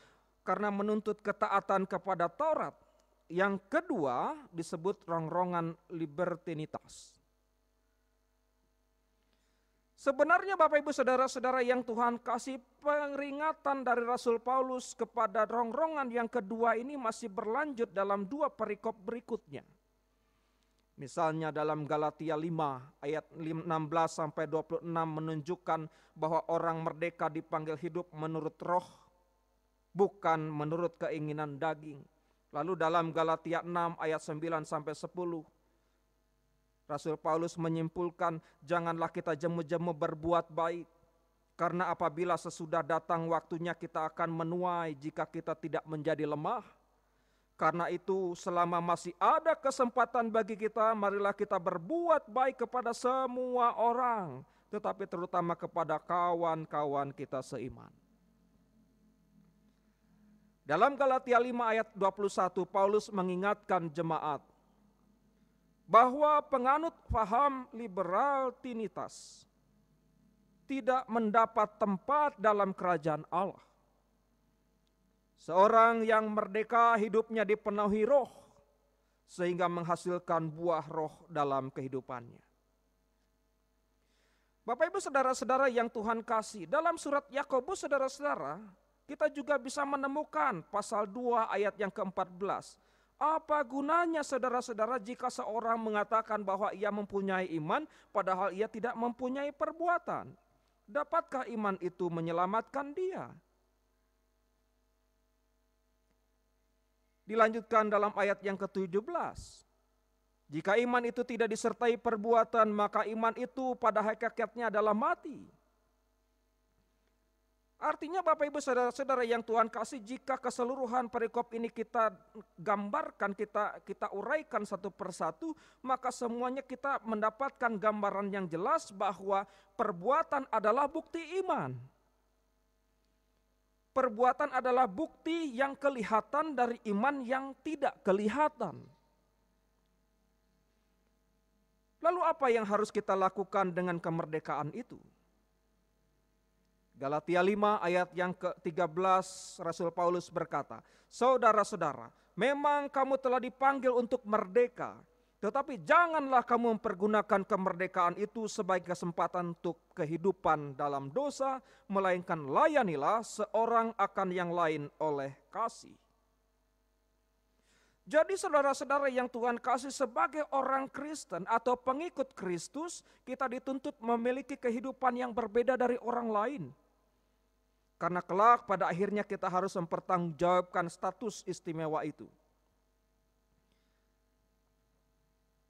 karena menuntut ketaatan kepada Taurat. Yang kedua disebut rongrongan libertinitas. Sebenarnya Bapak Ibu Saudara-saudara yang Tuhan kasih, peringatan dari Rasul Paulus kepada rongrongan yang kedua ini masih berlanjut dalam dua perikop berikutnya. Misalnya dalam Galatia 5 ayat 16 sampai 26 menunjukkan bahwa orang merdeka dipanggil hidup menurut roh, bukan menurut keinginan daging. Lalu dalam Galatia 6 ayat 9 sampai 10 Rasul Paulus menyimpulkan, janganlah kita jemu-jemu berbuat baik, karena apabila sesudah datang waktunya kita akan menuai jika kita tidak menjadi lemah. Karena itu selama masih ada kesempatan bagi kita, marilah kita berbuat baik kepada semua orang, tetapi terutama kepada kawan-kawan kita seiman. Dalam Galatia 5 ayat 21 Paulus mengingatkan jemaat bahwa penganut paham liberaltinitas tidak mendapat tempat dalam kerajaan Allah. Seorang yang merdeka hidupnya dipenuhi roh sehingga menghasilkan buah roh dalam kehidupannya. Bapak Ibu Saudara-saudara yang Tuhan kasih, dalam surat Yakobus saudara-saudara, kita juga bisa menemukan pasal 2 ayat yang ke-14. Apa gunanya saudara-saudara jika seorang mengatakan bahwa ia mempunyai iman padahal ia tidak mempunyai perbuatan? Dapatkah iman itu menyelamatkan dia? Dilanjutkan dalam ayat yang ke-17. Jika iman itu tidak disertai perbuatan, maka iman itu pada hakikatnya adalah mati. Artinya Bapak Ibu Saudara-saudara yang Tuhan kasih, jika keseluruhan perikop ini kita gambarkan, kita uraikan satu persatu, maka semuanya kita mendapatkan gambaran yang jelas bahwa perbuatan adalah bukti iman. Perbuatan adalah bukti yang kelihatan dari iman yang tidak kelihatan. Lalu apa yang harus kita lakukan dengan kemerdekaan itu? Galatia 5 ayat yang ke-13 Rasul Paulus berkata, saudara-saudara, memang kamu telah dipanggil untuk merdeka, Tetapi janganlah kamu mempergunakan kemerdekaan itu sebagai kesempatan untuk kehidupan dalam dosa, melainkan layanilah seorang akan yang lain oleh kasih. Jadi saudara-saudara yang Tuhan kasih, sebagai orang Kristen atau pengikut Kristus, kita dituntut memiliki kehidupan yang berbeda dari orang lain. Karena kelak pada akhirnya kita harus mempertanggungjawabkan status istimewa itu.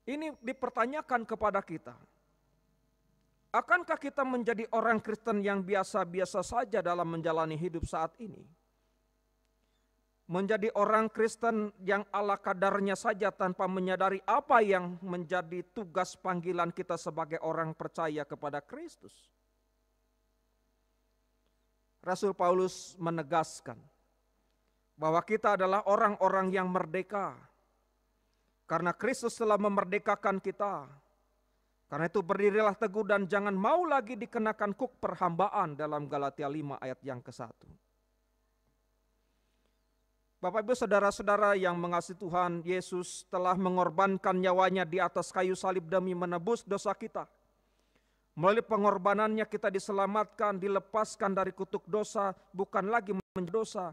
Ini dipertanyakan kepada kita. Akankah kita menjadi orang Kristen yang biasa-biasa saja dalam menjalani hidup saat ini? Menjadi orang Kristen yang ala kadarnya saja tanpa menyadari apa yang menjadi tugas panggilan kita sebagai orang percaya kepada Kristus. Rasul Paulus menegaskan bahwa kita adalah orang-orang yang merdeka. Karena Kristus telah memerdekakan kita. Karena itu berdirilah teguh dan jangan mau lagi dikenakan kuk perhambaan dalam Galatia 5 ayat yang ke-1. Bapak Ibu saudara-saudara yang mengasihi Tuhan, Yesus telah mengorbankan nyawanya di atas kayu salib demi menebus dosa kita. Melalui pengorbanannya kita diselamatkan, dilepaskan dari kutuk dosa, bukan lagi menjadi dosa.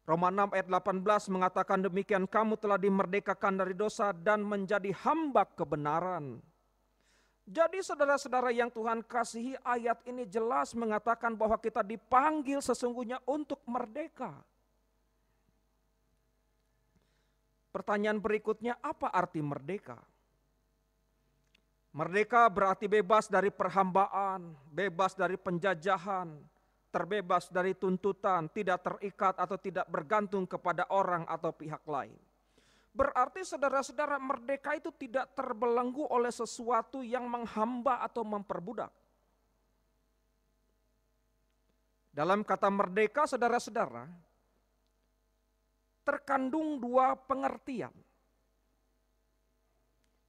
Roma 6 ayat 18 mengatakan demikian, kamu telah dimerdekakan dari dosa dan menjadi hamba kebenaran. Jadi saudara-saudara yang Tuhan kasihi, ayat ini jelas mengatakan bahwa kita dipanggil sesungguhnya untuk merdeka. Pertanyaan berikutnya, apa arti merdeka? Merdeka berarti bebas dari perhambaan, bebas dari penjajahan, terbebas dari tuntutan, tidak terikat atau tidak bergantung kepada orang atau pihak lain. Berarti saudara-saudara, merdeka itu tidak terbelenggu oleh sesuatu yang menghamba atau memperbudak. Dalam kata merdeka saudara-saudara, terkandung dua pengertian.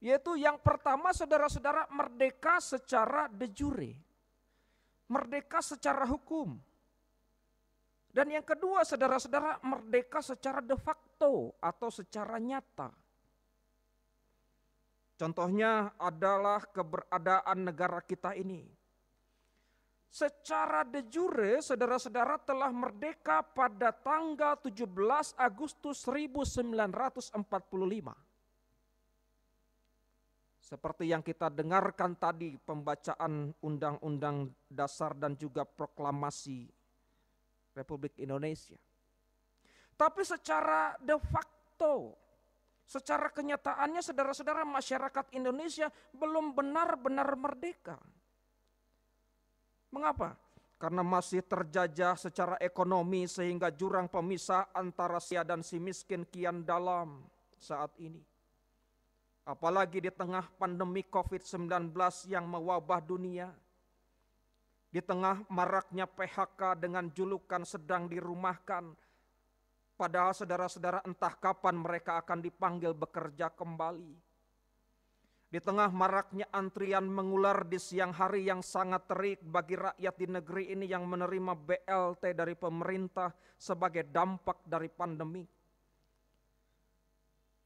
Yaitu yang pertama saudara-saudara, merdeka secara de jure. Merdeka secara hukum. Dan yang kedua saudara-saudara, merdeka secara de facto atau secara nyata. Contohnya adalah keberadaan negara kita ini. Secara de jure saudara-saudara telah merdeka pada tanggal 17 Agustus 1945. Seperti yang kita dengarkan tadi, pembacaan Undang-Undang Dasar dan juga Proklamasi Republik Indonesia. Tapi secara de facto, secara kenyataannya saudara-saudara, masyarakat Indonesia belum benar-benar merdeka. Mengapa? Karena masih terjajah secara ekonomi sehingga jurang pemisah antara si kaya dan si miskin kian dalam saat ini. Apalagi di tengah pandemi COVID-19 yang mewabah dunia. Di tengah maraknya PHK dengan julukan sedang dirumahkan. Padahal saudara-saudara entah kapan mereka akan dipanggil bekerja kembali. Di tengah maraknya antrian mengular di siang hari yang sangat terik bagi rakyat di negeri ini yang menerima BLT dari pemerintah sebagai dampak dari pandemi.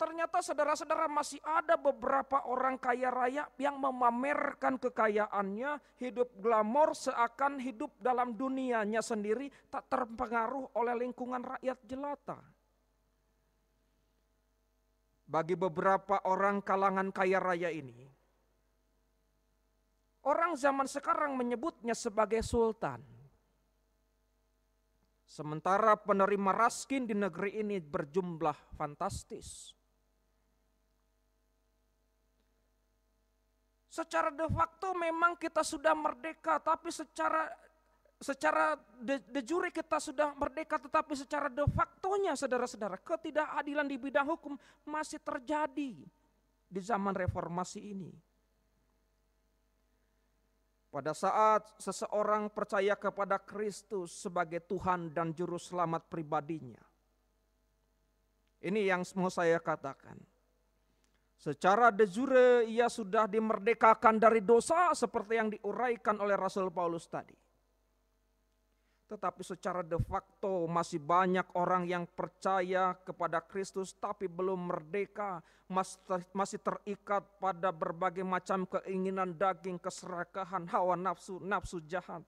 Ternyata saudara-saudara masih ada beberapa orang kaya raya yang memamerkan kekayaannya, hidup glamor seakan hidup dalam dunianya sendiri, tak terpengaruh oleh lingkungan rakyat jelata. Bagi beberapa orang kalangan kaya raya ini, orang zaman sekarang menyebutnya sebagai sultan. Sementara penerima raskin di negeri ini berjumlah fantastis. Secara de facto memang kita sudah merdeka, tapi secara de jure kita sudah merdeka, tetapi secara de factonya saudara-saudara, ketidakadilan di bidang hukum masih terjadi di zaman reformasi ini. Pada saat seseorang percaya kepada Kristus sebagai Tuhan dan Juru Selamat pribadinya, ini yang mau saya katakan. Secara de jure ia sudah dimerdekakan dari dosa seperti yang diuraikan oleh Rasul Paulus tadi. Tetapi secara de facto masih banyak orang yang percaya kepada Kristus tapi belum merdeka, masih terikat pada berbagai macam keinginan daging, keserakahan, hawa nafsu, nafsu jahat.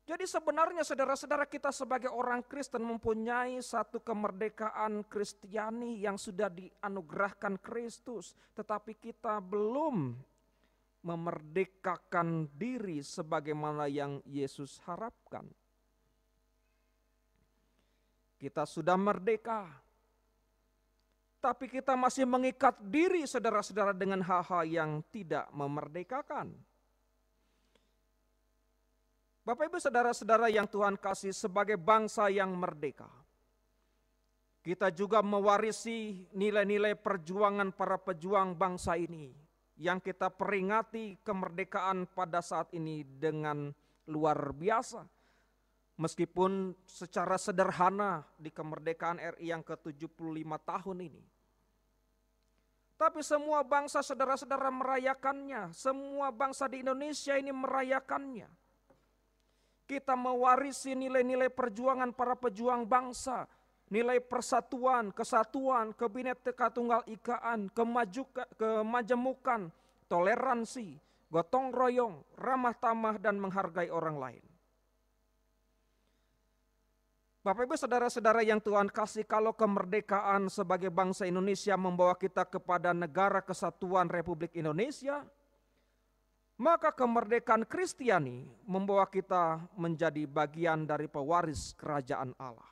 Jadi sebenarnya saudara-saudara, kita sebagai orang Kristen mempunyai satu kemerdekaan Kristiani yang sudah dianugerahkan Kristus, tetapi kita belum memerdekakan diri sebagaimana yang Yesus harapkan. Kita sudah merdeka, tapi kita masih mengikat diri saudara-saudara dengan hal-hal yang tidak memerdekakan. Bapak Ibu saudara-saudara yang Tuhan kasih, sebagai bangsa yang merdeka, kita juga mewarisi nilai-nilai perjuangan para pejuang bangsa ini, yang kita peringati kemerdekaan pada saat ini dengan luar biasa. Meskipun secara sederhana di kemerdekaan RI yang ke-75 tahun ini. Tapi semua bangsa saudara-saudara merayakannya, semua bangsa di Indonesia ini merayakannya. Kita mewarisi nilai-nilai perjuangan para pejuang bangsa, nilai persatuan, kesatuan, Kabineka Tunggal Ikaan, kemajemukan, toleransi, gotong royong, ramah tamah dan menghargai orang lain. Bapak Ibu saudara-saudara yang Tuhan kasih, kalau kemerdekaan sebagai bangsa Indonesia membawa kita kepada negara kesatuan Republik Indonesia, maka kemerdekaan Kristiani membawa kita menjadi bagian dari pewaris kerajaan Allah.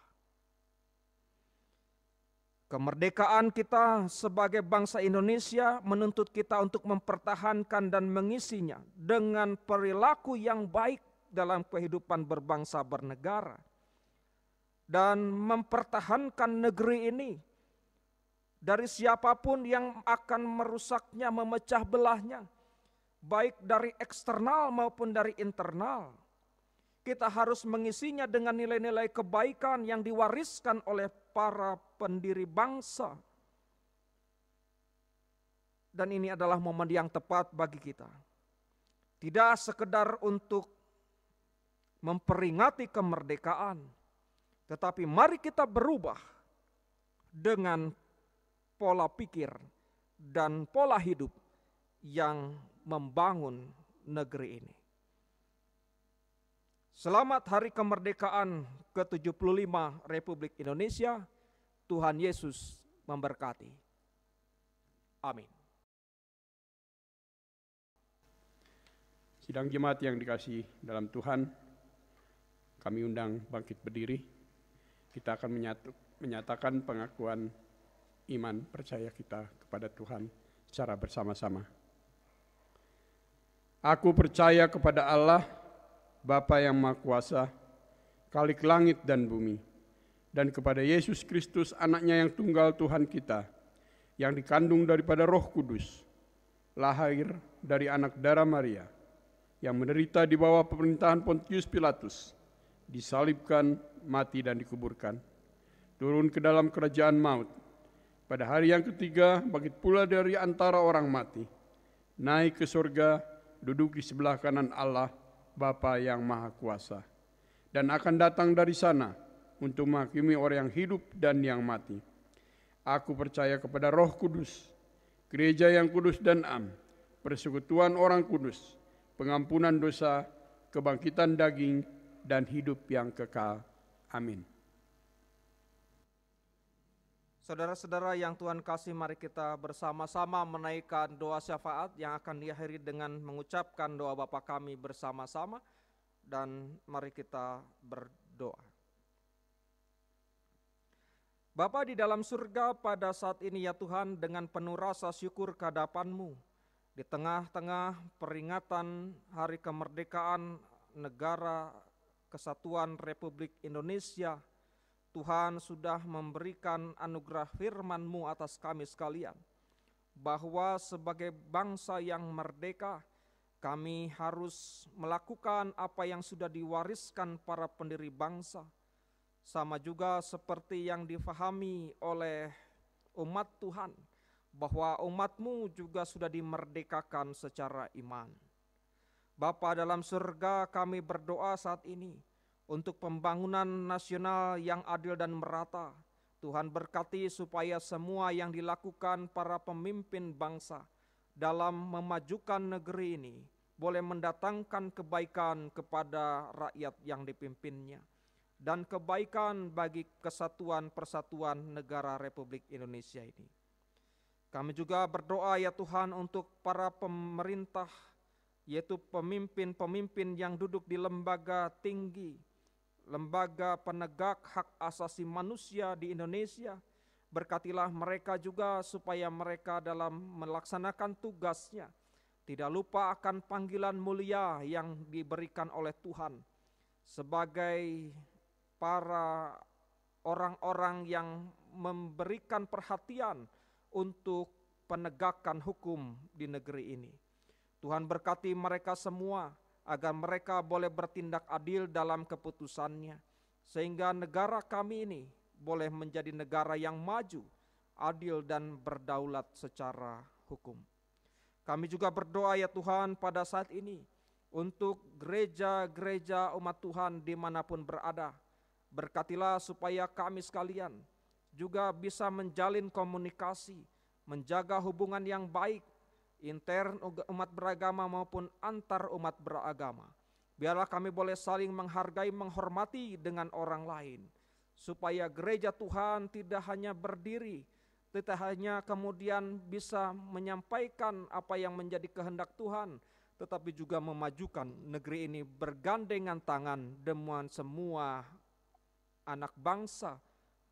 Kemerdekaan kita sebagai bangsa Indonesia menuntut kita untuk mempertahankan dan mengisinya dengan perilaku yang baik dalam kehidupan berbangsa bernegara. Dan mempertahankan negeri ini dari siapapun yang akan merusaknya, memecah belahnya, baik dari eksternal maupun dari internal. Kita harus mengisinya dengan nilai-nilai kebaikan yang diwariskan oleh para pendiri bangsa. Dan ini adalah momen yang tepat bagi kita. Tidak sekedar untuk memperingati kemerdekaan, tetapi mari kita berubah dengan pola pikir dan pola hidup yang membangun negeri ini. Selamat Hari Kemerdekaan ke-75 Republik Indonesia. Tuhan Yesus memberkati. Amin. Sidang jemaat yang dikasihi dalam Tuhan, kami undang bangkit berdiri. Kita akan menyatakan pengakuan iman percaya kita kepada Tuhan secara bersama-sama. Aku percaya kepada Allah, Bapa yang Maha Kuasa, Khalik langit dan bumi, dan kepada Yesus Kristus, anaknya yang tunggal Tuhan kita, yang dikandung daripada Roh Kudus, lahir dari anak darah Maria, yang menderita di bawah pemerintahan Pontius Pilatus, disalibkan, mati dan dikuburkan, turun ke dalam kerajaan maut, pada hari yang ketiga bangkit pula dari antara orang mati, naik ke surga, duduk di sebelah kanan Allah, Bapa yang Maha Kuasa, dan akan datang dari sana untuk menghakimi orang yang hidup dan yang mati. Aku percaya kepada Roh Kudus, gereja yang kudus dan am, persekutuan orang kudus, pengampunan dosa, kebangkitan daging, dan hidup yang kekal. Amin. Saudara-saudara yang Tuhan kasih, mari kita bersama-sama menaikkan doa syafaat yang akan diakhiri dengan mengucapkan doa Bapa kami bersama-sama, dan mari kita berdoa. Bapa di dalam surga, pada saat ini ya Tuhan, dengan penuh rasa syukur kehadapan-Mu, di tengah-tengah peringatan Hari Kemerdekaan Negara Kesatuan Republik Indonesia, Tuhan sudah memberikan anugerah firman-Mu atas kami sekalian, bahwa sebagai bangsa yang merdeka, kami harus melakukan apa yang sudah diwariskan para pendiri bangsa, sama juga seperti yang difahami oleh umat Tuhan, bahwa umat-Mu juga sudah dimerdekakan secara iman. Bapa dalam surga, kami berdoa saat ini untuk pembangunan nasional yang adil dan merata. Tuhan berkati supaya semua yang dilakukan para pemimpin bangsa dalam memajukan negeri ini boleh mendatangkan kebaikan kepada rakyat yang dipimpinnya dan kebaikan bagi kesatuan persatuan negara Republik Indonesia ini. Kami juga berdoa ya Tuhan untuk para pemerintah, yaitu pemimpin-pemimpin yang duduk di lembaga tinggi, lembaga penegak hak asasi manusia di Indonesia. Berkatilah mereka juga supaya mereka dalam melaksanakan tugasnya tidak lupa akan panggilan mulia yang diberikan oleh Tuhan sebagai para orang-orang yang memberikan perhatian untuk penegakan hukum di negeri ini. Tuhan berkati mereka semua agar mereka boleh bertindak adil dalam keputusannya, sehingga negara kami ini boleh menjadi negara yang maju, adil dan berdaulat secara hukum. Kami juga berdoa ya Tuhan pada saat ini untuk gereja-gereja umat Tuhan dimanapun berada. Berkatilah supaya kami sekalian juga bisa menjalin komunikasi, menjaga hubungan yang baik, intern umat beragama maupun antar umat beragama. Biarlah kami boleh saling menghargai, menghormati dengan orang lain, supaya gereja Tuhan tidak hanya berdiri, tidak hanya kemudian bisa menyampaikan apa yang menjadi kehendak Tuhan, tetapi juga memajukan negeri ini bergandengan tangan dengan semua anak bangsa,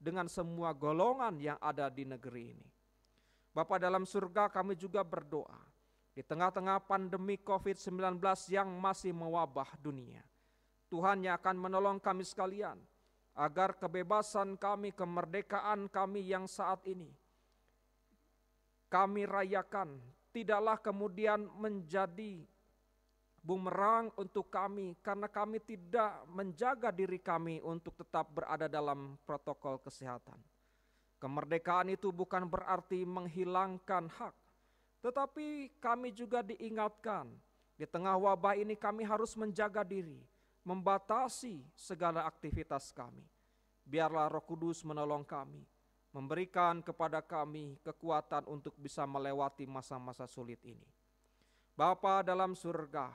dengan semua golongan yang ada di negeri ini. Bapa dalam surga, kami juga berdoa di tengah-tengah pandemi COVID-19 yang masih mewabah dunia. Tuhan yang akan menolong kami sekalian agar kebebasan kami, kemerdekaan kami yang saat ini kami rayakan tidaklah kemudian menjadi bumerang untuk kami karena kami tidak menjaga diri kami untuk tetap berada dalam protokol kesehatan. Kemerdekaan itu bukan berarti menghilangkan hak, tetapi kami juga diingatkan di tengah wabah ini kami harus menjaga diri, membatasi segala aktivitas kami. Biarlah Roh Kudus menolong kami, memberikan kepada kami kekuatan untuk bisa melewati masa-masa sulit ini. Bapa dalam surga,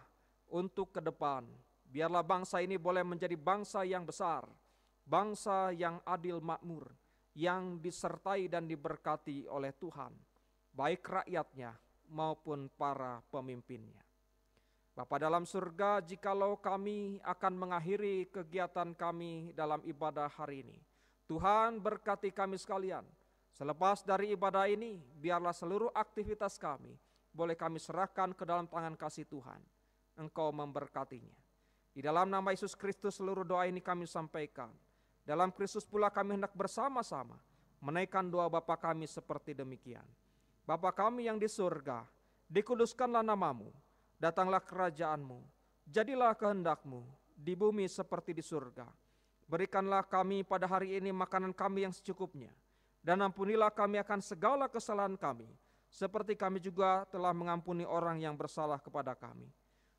untuk ke depan, biarlah bangsa ini boleh menjadi bangsa yang besar, bangsa yang adil makmur, yang disertai dan diberkati oleh Tuhan, baik rakyatnya maupun para pemimpinnya. Bapa dalam surga, jikalau kami akan mengakhiri kegiatan kami dalam ibadah hari ini, Tuhan berkati kami sekalian. Selepas dari ibadah ini, biarlah seluruh aktivitas kami boleh kami serahkan ke dalam tangan kasih Tuhan. Engkau memberkatinya. Di dalam nama Yesus Kristus seluruh doa ini kami sampaikan. Dalam Kristus pula kami hendak bersama-sama menaikkan doa Bapa kami seperti demikian. Bapa kami yang di surga, dikuduskanlah namamu, datanglah kerajaanmu, jadilah kehendakmu di bumi seperti di surga. Berikanlah kami pada hari ini makanan kami yang secukupnya, dan ampunilah kami akan segala kesalahan kami, seperti kami juga telah mengampuni orang yang bersalah kepada kami.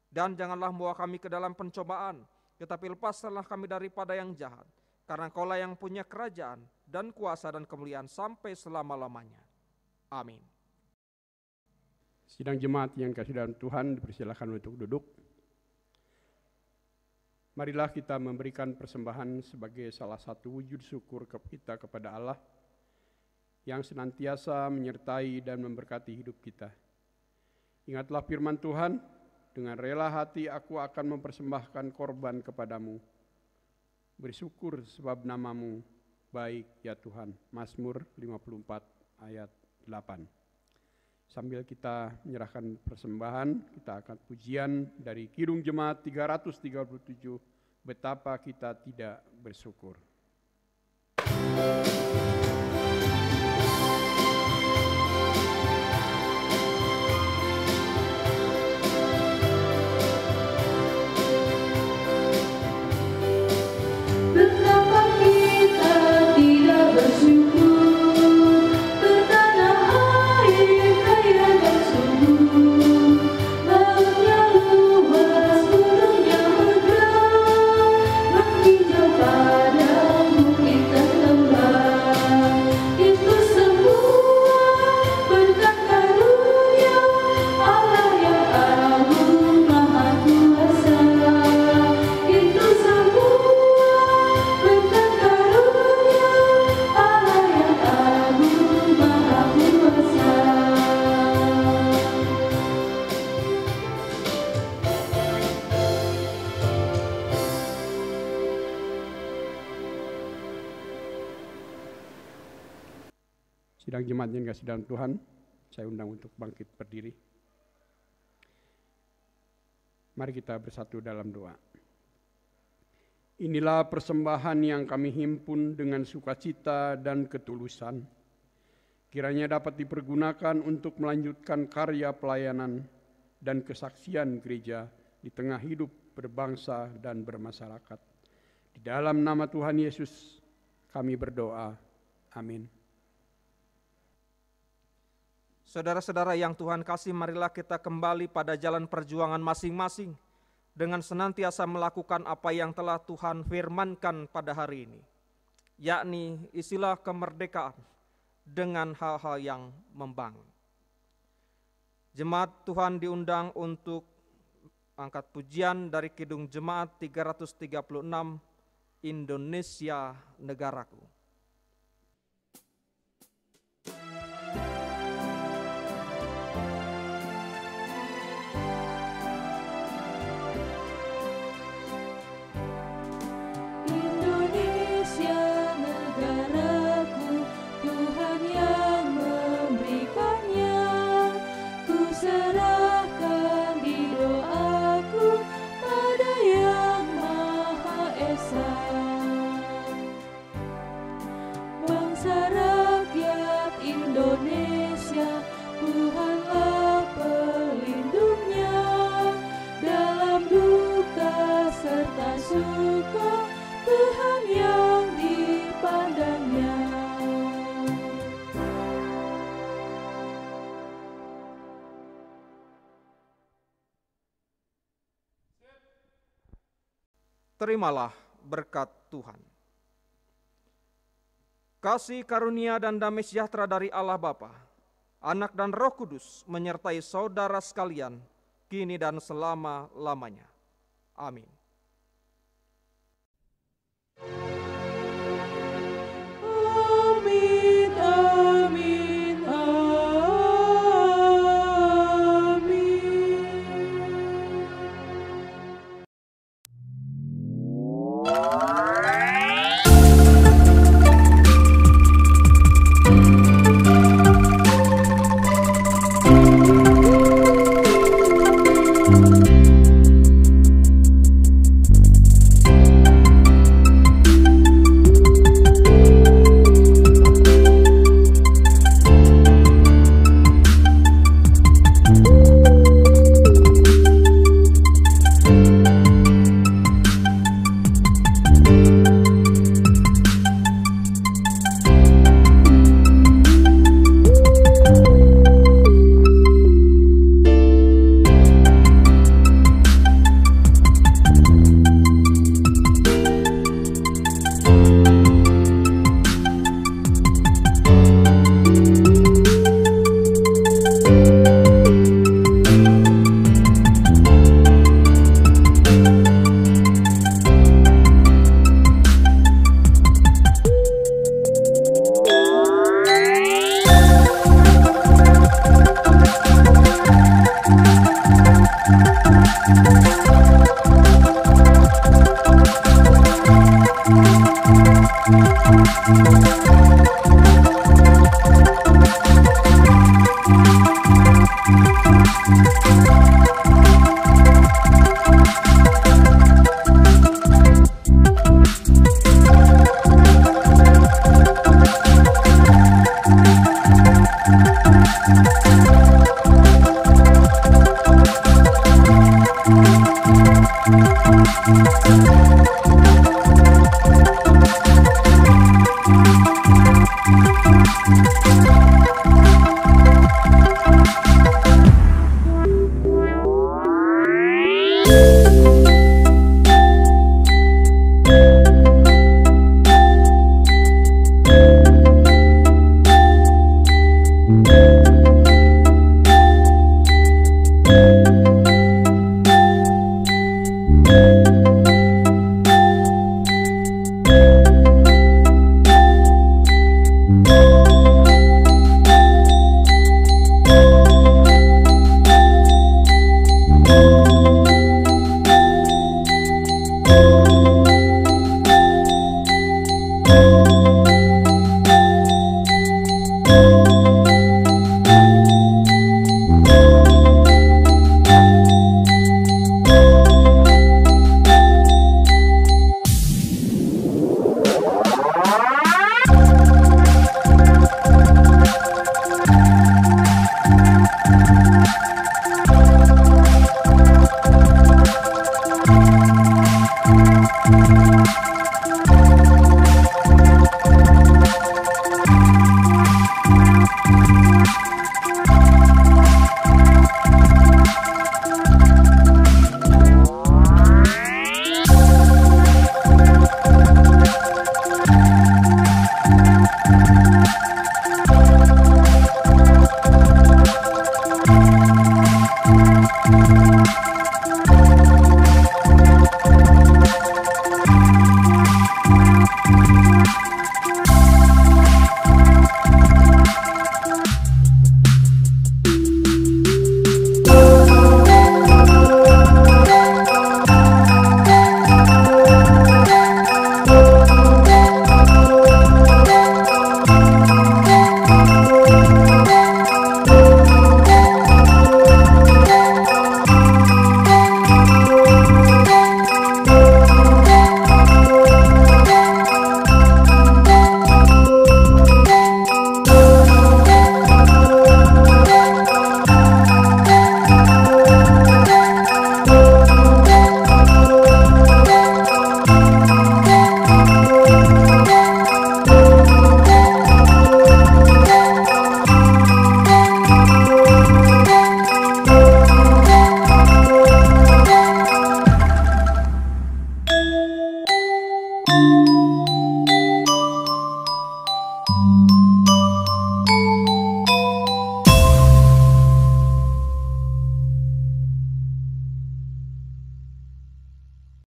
Dan janganlah membawa kami ke dalam pencobaan, tetapi lepaskanlah kami daripada yang jahat. Karena Engkaulah yang punya kerajaan dan kuasa dan kemuliaan sampai selama-lamanya. Amin. Sidang jemaat yang kasih dalam Tuhan, dipersilakan untuk duduk. Marilah kita memberikan persembahan sebagai salah satu wujud syukur kita kepada Allah yang senantiasa menyertai dan memberkati hidup kita. Ingatlah firman Tuhan, dengan rela hati aku akan mempersembahkan korban kepadamu. Bersyukur sebab namamu baik ya Tuhan. Mazmur 54 ayat 8. Sambil kita menyerahkan persembahan, kita akan pujian dari Kidung Jemaat 337, betapa kita tidak bersyukur. Betapa kita tidak bersyukur, bertanah air kaya dan subur, lautnya luas. Sidang jemaat yang kasih dalam Tuhan, saya undang untuk bangkit berdiri. Mari kita bersatu dalam doa. Inilah persembahan yang kami himpun dengan sukacita dan ketulusan. Kiranya dapat dipergunakan untuk melanjutkan karya pelayanan dan kesaksian gereja di tengah hidup berbangsa dan bermasyarakat. Di dalam nama Tuhan Yesus kami berdoa. Amin. Saudara-saudara yang Tuhan kasih, marilah kita kembali pada jalan perjuangan masing-masing dengan senantiasa melakukan apa yang telah Tuhan firmankan pada hari ini, yakni isilah kemerdekaan dengan hal-hal yang membangun. Jemaat Tuhan diundang untuk angkat pujian dari Kidung Jemaat 336, Indonesia Negaraku. Terimalah berkat Tuhan. Kasih karunia dan damai sejahtera dari Allah Bapa, Anak dan Roh Kudus menyertai saudara sekalian, kini dan selama-lamanya. Amin.